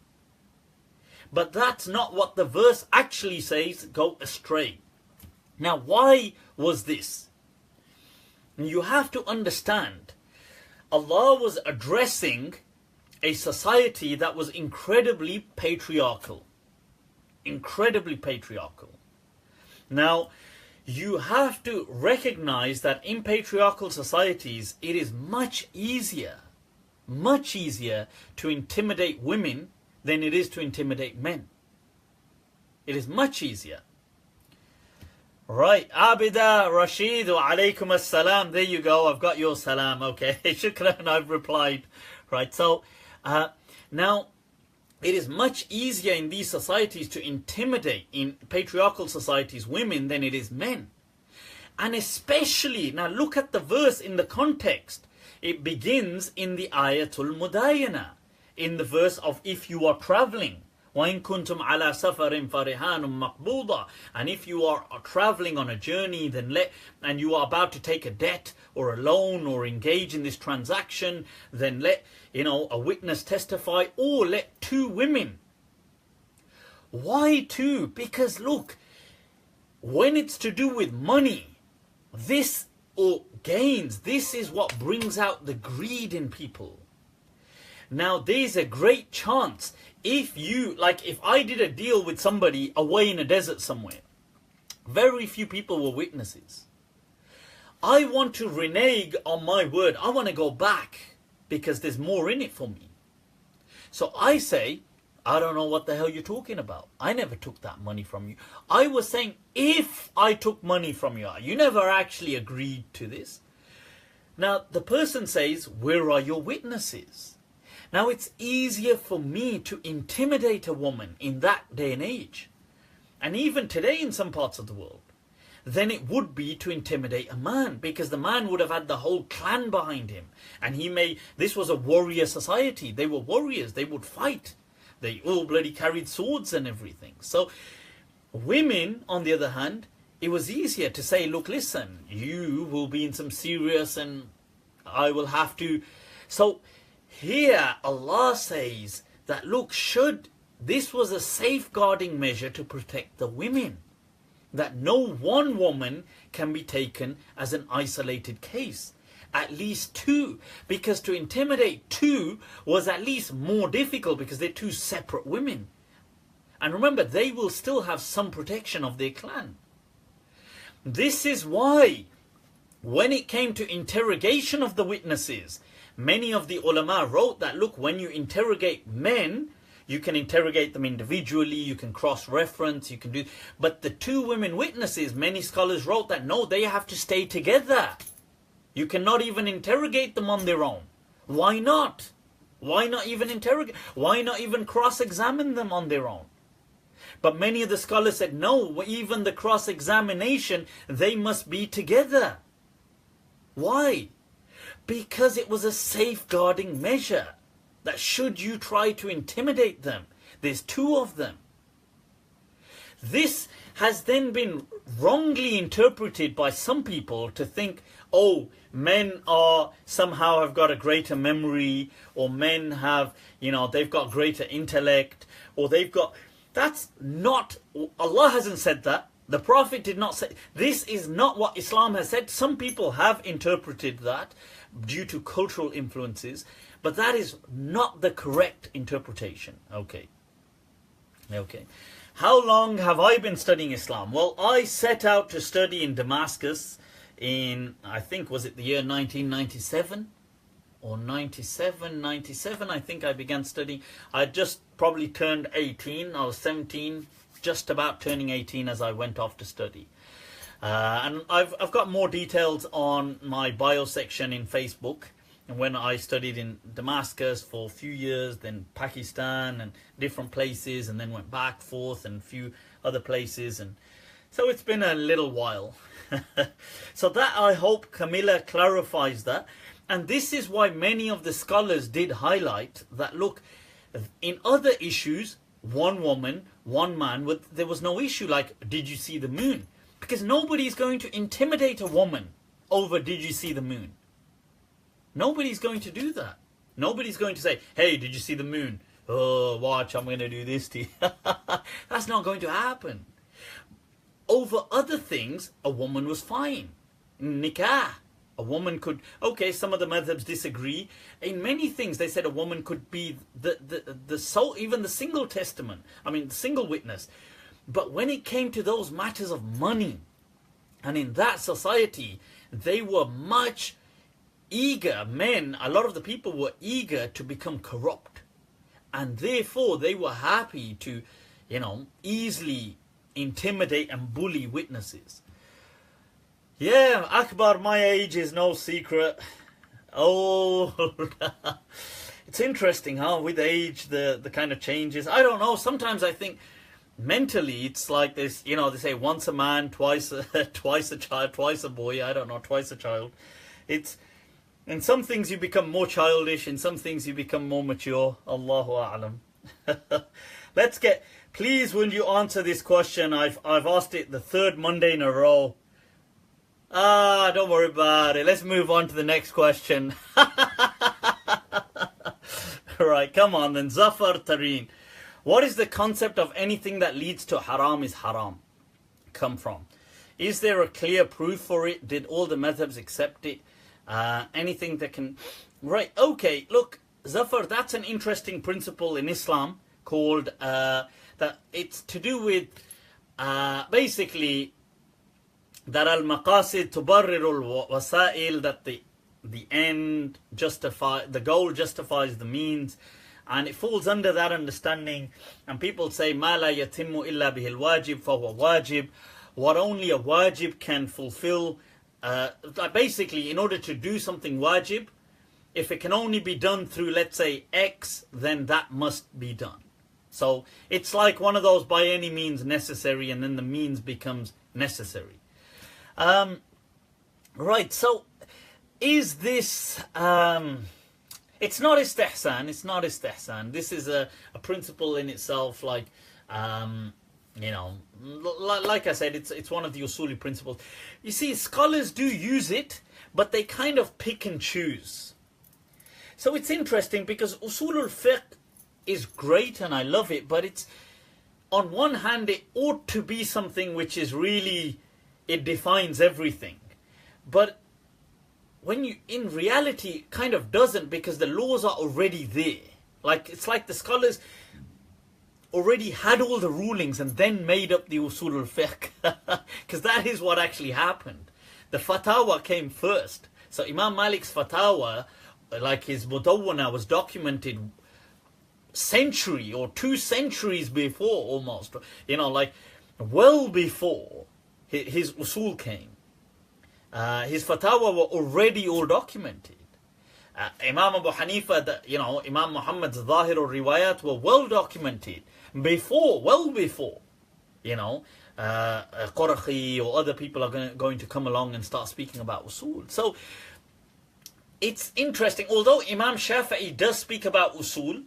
But that's not what the verse actually says, go astray. Now why was this? You have to understand, Allah was addressing a society that was incredibly patriarchal. Incredibly patriarchal. Now, you have to recognize that in patriarchal societies, it is much easier to intimidate women than it is to intimidate men. It is much easier. Right, Abida, Rashid, wa alaykum as-salam. There you go, I've got your salam. Okay, shukran, I've replied. Right, so now it is much easier in these societies to intimidate, in patriarchal societies, women than it is men. And especially, now look at the verse in the context. It begins in the ayatul mudayana, in the verse of if you are traveling. وَإِن كُنْتُمْ عَلَى سَفَرٍ فَرِحَانٌ مَقْبُوضًا. And if you are traveling on a journey, then and you are about to take a debt or a loan or engage in this transaction, then let a witness testify, or let two women. Why two? Because look, when it's to do with money, this or gains, this is what brings out the greed in people. Now there's a great chance, if I did a deal with somebody away in a desert somewhere, very few people were witnesses. I want to renege on my word. I want to go back because there's more in it for me. So I say, I don't know what the hell you're talking about. I never took that money from you. I was saying, if I took money from you, you never actually agreed to this. Now the person says, where are your witnesses? Now it's easier for me to intimidate a woman in that day and age, and even today in some parts of the world, than it would be to intimidate a man, because the man would have had the whole clan behind him, and this was a warrior society. They were warriors, they would fight. They all bloody carried swords and everything. So women, on the other hand, it was easier to say, look, listen, you will be in some serious and I will have to. So here Allah says that, look, this was a safeguarding measure to protect the women, that no one woman can be taken as an isolated case, at least two, because to intimidate two was at least more difficult because they're two separate women. And remember, they will still have some protection of their clan. This is why when it came to interrogation of the witnesses, many of the ulama wrote that, look, when you interrogate men, you can interrogate them individually, you can cross-reference, you can do. But the two women witnesses, many scholars wrote that, no, they have to stay together. You cannot even interrogate them on their own. Why not? Why not even interrogate? Why not even cross-examine them on their own? But many of the scholars said, no, even the cross-examination, they must be together. Why? Because it was a safeguarding measure, that should you try to intimidate them, there's two of them. This has then been wrongly interpreted by some people to think, oh, men are somehow have got a greater memory, or men have, they've got greater intellect, or they've got. That's not, Allah hasn't said that. The Prophet did not say, this is not what Islam has said. Some people have interpreted that due to cultural influences, But that is not the correct interpretation. Okay. How long have I been studying Islam? Well, I set out to study in Damascus in, I think, was it the year 1997? Or 97, I think I began studying. I just probably turned 18. I was 17, just about turning 18 as I went off to study. And I've got more details on my bio section in Facebook. And when I studied in Damascus for a few years, then Pakistan and different places, and then went back, forth, and a few other places. And so it's been a little while. So that, I hope Camilla clarifies that. And this is why many of the scholars did highlight that, look, in other issues, one woman, one man, there was no issue like, did you see the moon? Because nobody's going to intimidate a woman over, did you see the moon? Nobody's going to do that. Nobody's going to say, hey, did you see the moon? Oh, watch, I'm going to do this to you. That's not going to happen. Over other things, a woman was fine. Nikah. A woman could, okay, some of the madhabs disagree. In many things, they said a woman could be the sole, even the single testament. I mean, the single witness. But when it came to those matters of money, and in that society, they were much eager. Men, a lot of the people were eager to become corrupt. And therefore, they were happy to, easily intimidate and bully witnesses. Yeah, Akbar, my age is no secret. Oh, it's interesting how with age the kind of changes. I don't know, sometimes I think mentally it's like this, they say once a man, twice a child, twice a boy, I don't know, twice a child. It's, in some things you become more childish, in some things you become more mature. Allahu A'lam. Please will you answer this question? I've asked it the third Monday in a row. Don't worry about it. Let's move on to the next question. Right, come on then. Zafar Tareen. What is the concept of anything that leads to haram is haram come from? Is there a clear proof for it? Did all the madhabs accept it? Anything that can... Right, okay, look, Zafar, that's an interesting principle in Islam called... that it's to do with basically... that al-maqasid tubarriru al-wasail, that the end the goal justifies the means, and it falls under that understanding. And people say ma la yatimmu illa bihi al-wajib fahuwa wajib, what only a wajib can fulfill. Basically, in order to do something wajib, if it can only be done through, let's say, X, then that must be done. So it's like one of those by any means necessary, and then the means becomes necessary. Right, so is this, it's not istihsan, this is a principle in itself, like, like I said, it's one of the usuli principles. You see, scholars do use it, but they kind of pick and choose. So it's interesting because usulul fiqh is great and I love it, but it's, on one hand, it ought to be something which is really... it defines everything, but when you, in reality, it kind of doesn't, because the laws are already there. Like, it's like the scholars already had all the rulings and then made up the usul al-fiqh, because that is what actually happened. The fatwa came first. So Imam Malik's fatwa, like his mutawwana, was documented century or 2 centuries before, almost, like well before his usul came. His fatwa were already all documented. Imam Abu Hanifah, Imam Muhammad's Zahir or Riwayat were well documented before, well before, Qurahi or other people are going to come along and start speaking about usul. So it's interesting, although Imam Shafi'i does speak about usul,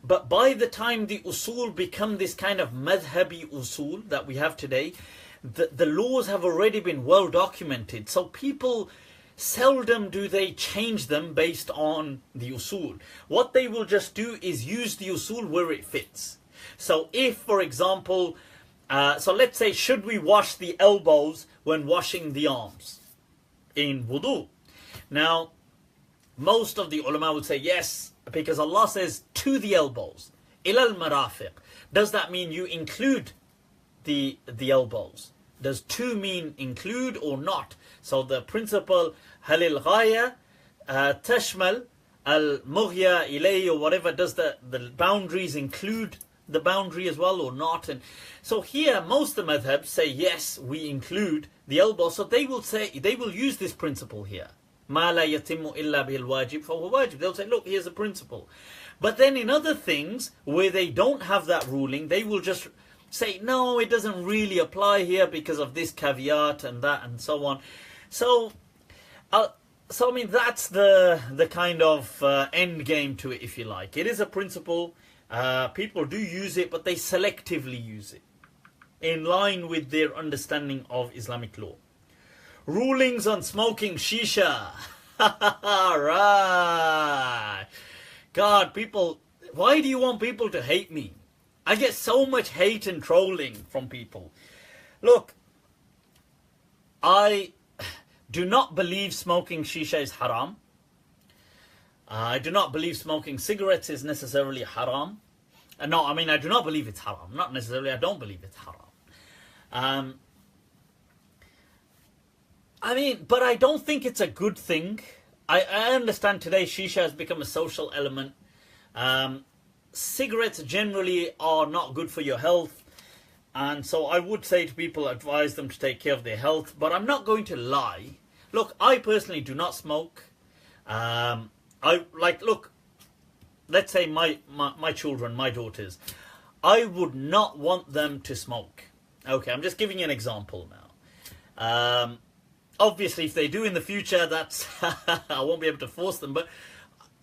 but by the time the usul become this kind of madhabi usul that we have today, the laws have already been well documented. So people seldom do they change them based on the usul. What they will just do is use the usul where it fits. So if, for example, so let's say, should we wash the elbows when washing the arms in wudu? Now, most of the ulama would say yes, because Allah says to the elbows, ilal marafiq. Does that mean you include the elbows? Does to mean include or not? So the principle halil ghaya tashmal al mughya ilay, or whatever, does the boundaries include the boundary as well or not? And so here most of the madhabs say yes, we include the elbow. So they will use this principle here. Ma la yatimmu illa bil wajib fahuwa wajib. They'll say, look, here's a principle. But then in other things where they don't have that ruling, they will just say, no, it doesn't really apply here because of this caveat and that and so on. So I mean, that's the kind of end game to it, if you like. It is a principle. People do use it, but they selectively use it in line with their understanding of Islamic law. Rulings on smoking sheesha. Right. God, people, why do you want people to hate me? I get so much hate and trolling from people. Look, I do not believe smoking shisha is haram. I do not believe smoking cigarettes is necessarily haram. No, I mean, I do not believe it's haram. Not necessarily, I don't believe it's haram. I mean, but I don't think it's a good thing. I understand today shisha has become a social element. Cigarettes generally are not good for your health. And so I would say to people, advise them to take care of their health. But I'm not going to lie. Look, I personally do not smoke. Look, let's say my children, my daughters, I would not want them to smoke. Okay, I'm just giving you an example now. Obviously, if they do in the future, that's I won't be able to force them. But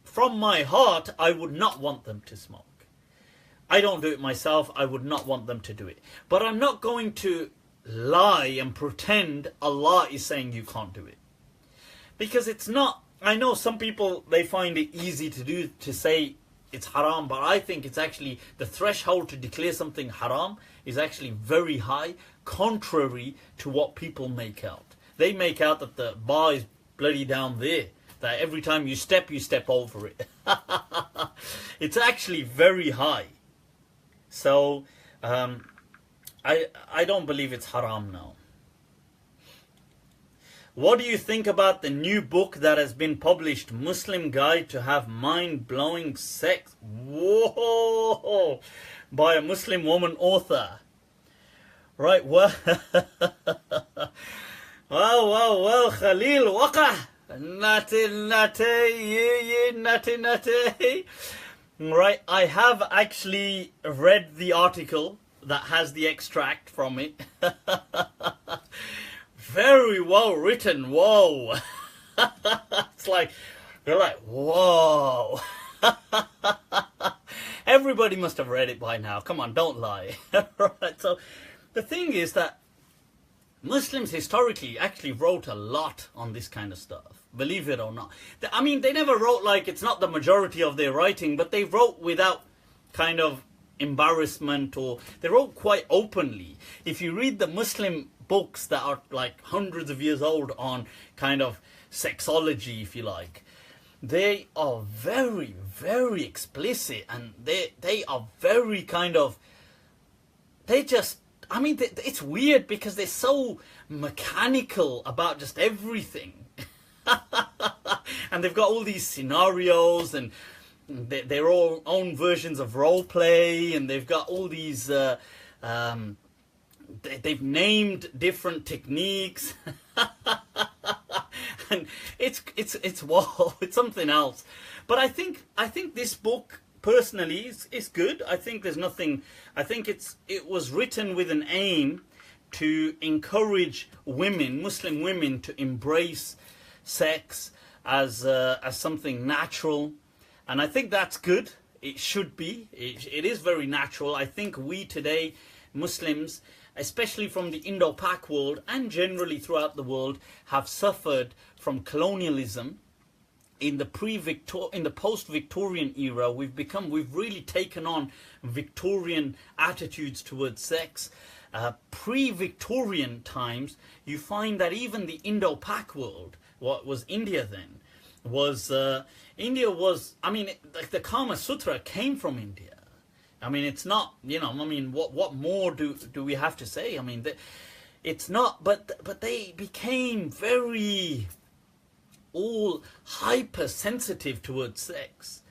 from my heart, I would not want them to smoke. I don't do it myself. I would not want them to do it. But I'm not going to lie and pretend Allah is saying you can't do it. Because it's not. I know some people, they find it easy to say it's haram, but I think it's actually the threshold to declare something haram is actually very high, contrary to what people make out. They make out that the bar is bloody down there, that every time you step over it. It's actually very high. So I don't believe it's haram now. What do you think about the new book that has been published, Muslim Guide to Have Mind-Blowing Sex? Whoa! By a Muslim woman author. Right, well, well, Khalil, waka, natty. Right, I have actually read the article that has the extract from it. Very well written, whoa. It's like, you're like, whoa. Everybody must have read it by now. Come on, don't lie. Right, so the thing is that Muslims historically actually wrote a lot on this kind of stuff, believe it or not. I mean, they never wrote like it's not the majority of their writing, but they wrote without kind of embarrassment, or they wrote quite openly. If you read the Muslim books that are like hundreds of years old on kind of sexology, if you like, they are very, very explicit, and they are very kind of, they just, I mean, it's weird because they're so mechanical about just everything. And they've got all these scenarios and their own versions of role play, and they've got all these they've named different techniques. And it's wow, it's something else. But I think this book personally is good. I think there's nothing, I think it was written with an aim to encourage women, Muslim women, to embrace sex as something natural, and I think that's good. It should be. It is very natural. I think we today, Muslims, especially from the Indo-Pak world and generally throughout the world, have suffered from colonialism. In the post-Victorian era, we've really taken on Victorian attitudes towards sex. Pre-Victorian times, you find that even the Indo-Pak world, what was India then, was India was, I mean, like the Kama Sutra came from India. I mean, it's not, you know, I mean, what more do we have to say? I mean, it's not, but they became very all hypersensitive towards sex,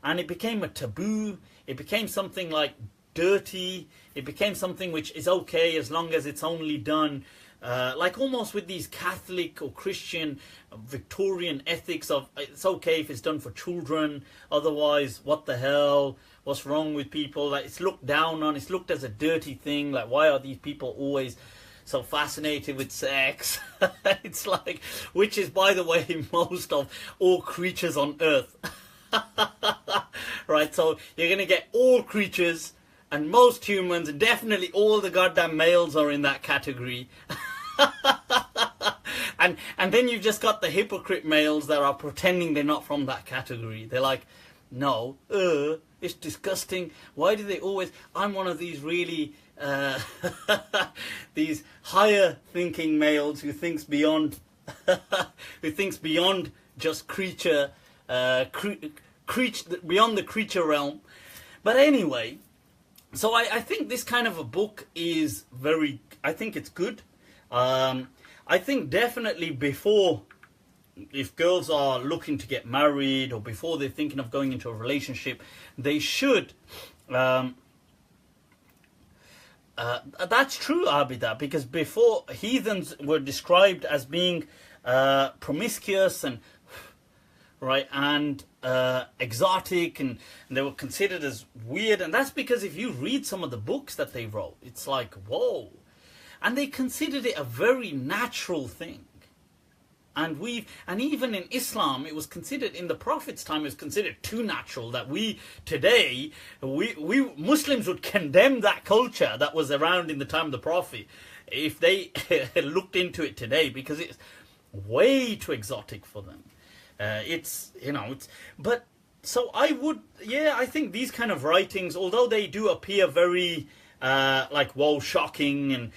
and it became a taboo. It became something like dirty. It became something which is okay as long as it's only done like almost with these Catholic or Christian Victorian ethics of it's okay if it's done for children, otherwise what the hell, what's wrong with people? Like, it's looked down on, it's looked as a dirty thing. Like, why are these people always so fascinated with sex? It's like, which is, by the way, most of all creatures on earth. Right, so you're going to get all creatures, and most humans, and definitely all the goddamn males are in that category. And then you've just got the hypocrite males that are pretending they're not from that category. They're like, no, it's disgusting. Why do they always... I'm one of these really... these higher thinking males who thinks beyond... who thinks beyond just creature... beyond the creature realm. But anyway... So I think this kind of a book is very... I think it's good. I think definitely before... If girls are looking to get married, or before they're thinking of going into a relationship, they should... that's true, Abida, because before, heathens were described as being promiscuous and... right, and exotic, and they were considered as weird. And that's because if you read some of the books that they wrote, it's like, whoa. And they considered it a very natural thing. And even in Islam, it was considered, in the Prophet's time, it was considered too natural, that we today, we Muslims would condemn that culture that was around in the time of the Prophet if they looked into it today, because it's way too exotic for them. It's, you know, it's, but, so I would, yeah, I think these kind of writings, although they do appear very, like, whoa, shocking and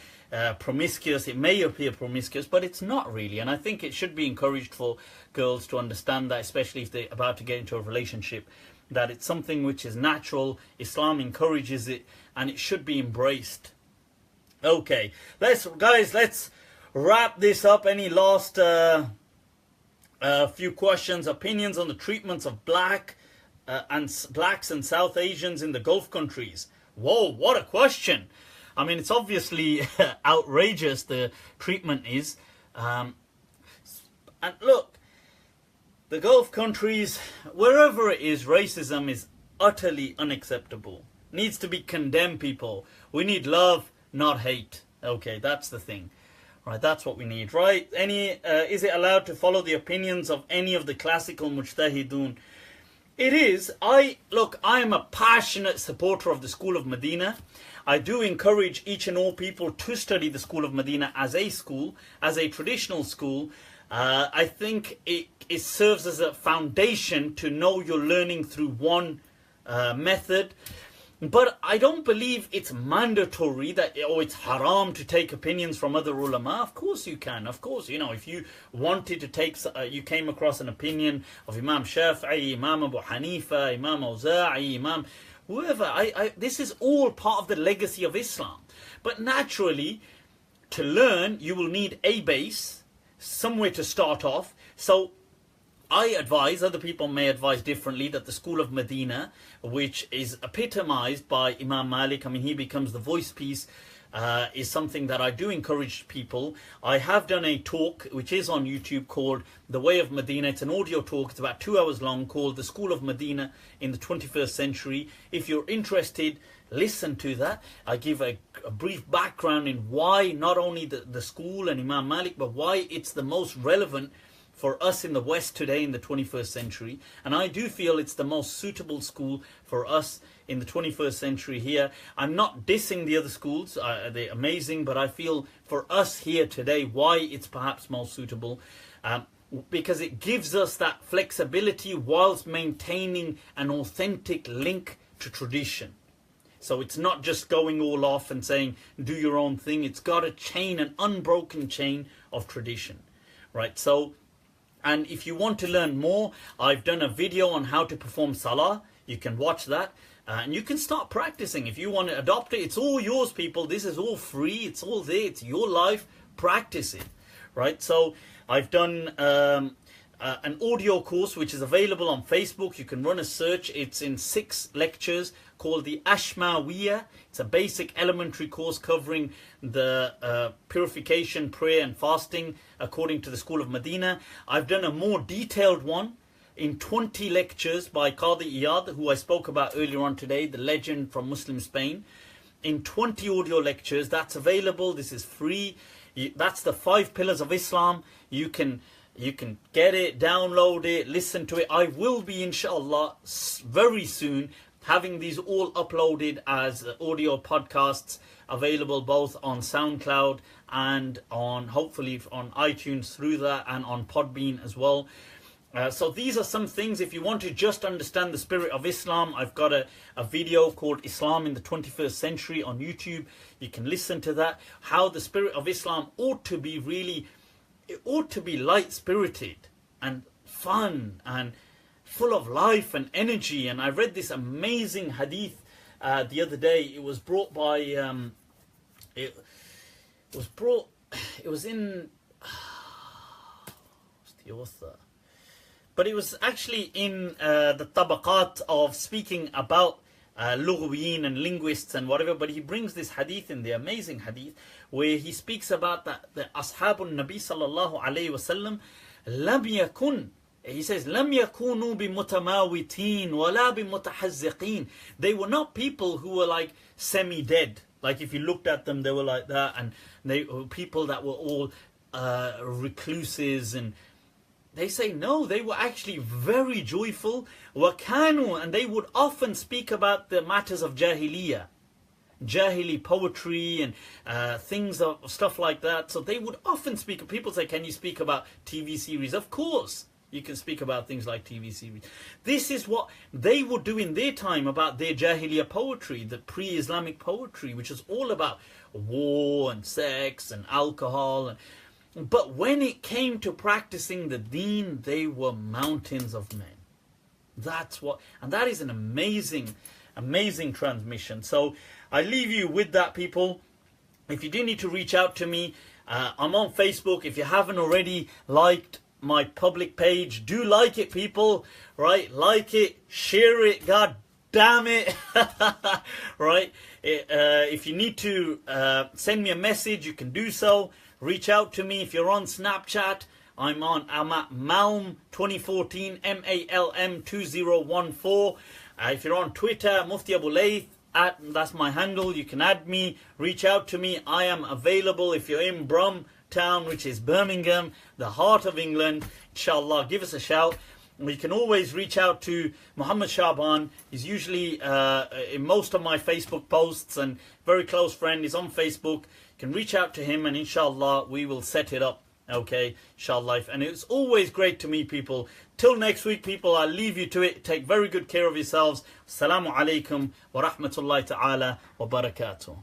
promiscuous, it may appear promiscuous, but it's not really. And I think it should be encouraged for girls to understand that, especially if they're about to get into a relationship, that it's something which is natural. Islam encourages it, and it should be embraced. Okay, let's wrap this up. Any last few questions, opinions on the treatments of blacks and South Asians in the Gulf countries? Whoa, what a question. I mean, it's obviously outrageous, the treatment is. And look, the Gulf countries, wherever it is, racism is utterly unacceptable. Needs to be condemned, people. We need love, not hate. Okay, that's the thing. Right, that's what we need, right? Is it allowed to follow the opinions of any of the classical mujtahidun? It is. I am a passionate supporter of the School of Medina. I do encourage each and all people to study the School of Medina as a school, as a traditional school. I think it serves as a foundation to know you're learning through one method. But I don't believe it's mandatory that, it's haram to take opinions from other ulama. Of course you can. Of course, you know, if you wanted to take, you came across an opinion of Imam Shafi'i, Imam Abu Hanifah, Imam Awza'i, Imam whoever. This is all part of the legacy of Islam. But naturally, to learn, you will need a base, somewhere to start off. So I advise, other people may advise differently, that the School of Medina, which is epitomized by Imam Malik, I mean, he becomes the voice piece, is something that I do encourage people. I have done a talk, which is on YouTube, called The Way of Medina. It's an audio talk, it's about 2 hours long, called The School of Medina in the 21st Century. If you're interested, listen to that. I give a brief background in why not only the school and Imam Malik, but why it's the most relevant for us in the West today in the 21st century. And I do feel it's the most suitable school for us in the 21st century here. I'm not dissing the other schools, they're amazing, but I feel for us here today, why it's perhaps most suitable, because it gives us that flexibility whilst maintaining an authentic link to tradition. So it's not just going all off and saying, do your own thing. It's got a chain, an unbroken chain of tradition, right? So And if you want to learn more, I've done a video on how to perform salah. You can watch that. And you can start practicing. If you want to adopt it, it's all yours, people. This is all free. It's all there. It's your life. Practice it. Right? So I've done an audio course which is available on Facebook. You can run a search. It's in 6 lectures called the Ashmawiyah. It's a basic elementary course covering the purification, prayer and fasting according to the school of Medina. I've done a more detailed one in 20 lectures by Qadi Iyad, who I spoke about earlier on today, the legend from Muslim Spain. In 20 audio lectures, that's available. This is free. That's the 5 pillars of Islam. You can get it, download it, listen to it. I will be, inshallah, very soon having these all uploaded as audio podcasts, available both on SoundCloud and on, hopefully, on iTunes through that, and on Podbean as well. So these are some things. If you want to just understand the spirit of Islam, I've got a video called Islam in the 21st Century on YouTube. You can listen to that. How the spirit of Islam ought to be really, it ought to be light-spirited and fun and full of life and energy. And I read this amazing hadith the other day. It was brought by, it was in, what's the author? But it was actually in the tabaqat of speaking about lughwiyin and linguists and whatever. But he brings this hadith in, the amazing hadith, where he speaks about that the ashabun Nabi sallallahu alayhi wasallam lam yakun. He says, "Lam yakunu bimutamawitin wala bimutahazziqin." They were not people who were like semi-dead. Like if you looked at them, they were like that, and they were people that were all recluses. And they say no, they were actually very joyful. Wakanu, and they would often speak about the matters of jahiliyyah, Jahili poetry and things of stuff like that. So they would often speak. People say, "Can you speak about TV series?" Of course. You can speak about things like TV series. This is what they would do in their time about their Jahiliyyah poetry, the pre-Islamic poetry, which is all about war and sex and alcohol. But when it came to practicing the Deen, they were mountains of men. That's what, and that is an amazing, amazing transmission. So I leave you with that, people. If you do need to reach out to me, I'm on Facebook. If you haven't already liked my public page, do like it, people. Right, like it, share it, god damn it. Right, if you need to send me a message, you can do so. Reach out to me. If you're on Snapchat, I'm at Malm 2014, MALM 2014. If you're on Twitter, Mufti Abu Layth, that's my handle. You can add me, reach out to me. I am available. If you're in Brum Town, which is Birmingham, the heart of England, inshallah, give us a shout. You can always reach out to Muhammad Shaban. He's usually in most of my Facebook posts, and very close friend. He's on Facebook. You can reach out to him, and inshallah we will set it up. Okay, inshallah. And it's always great to meet people. Till next week, people, I'll leave you to it. Take very good care of yourselves. Assalamu alaikum wa rahmatullahi ta'ala wa barakatuh.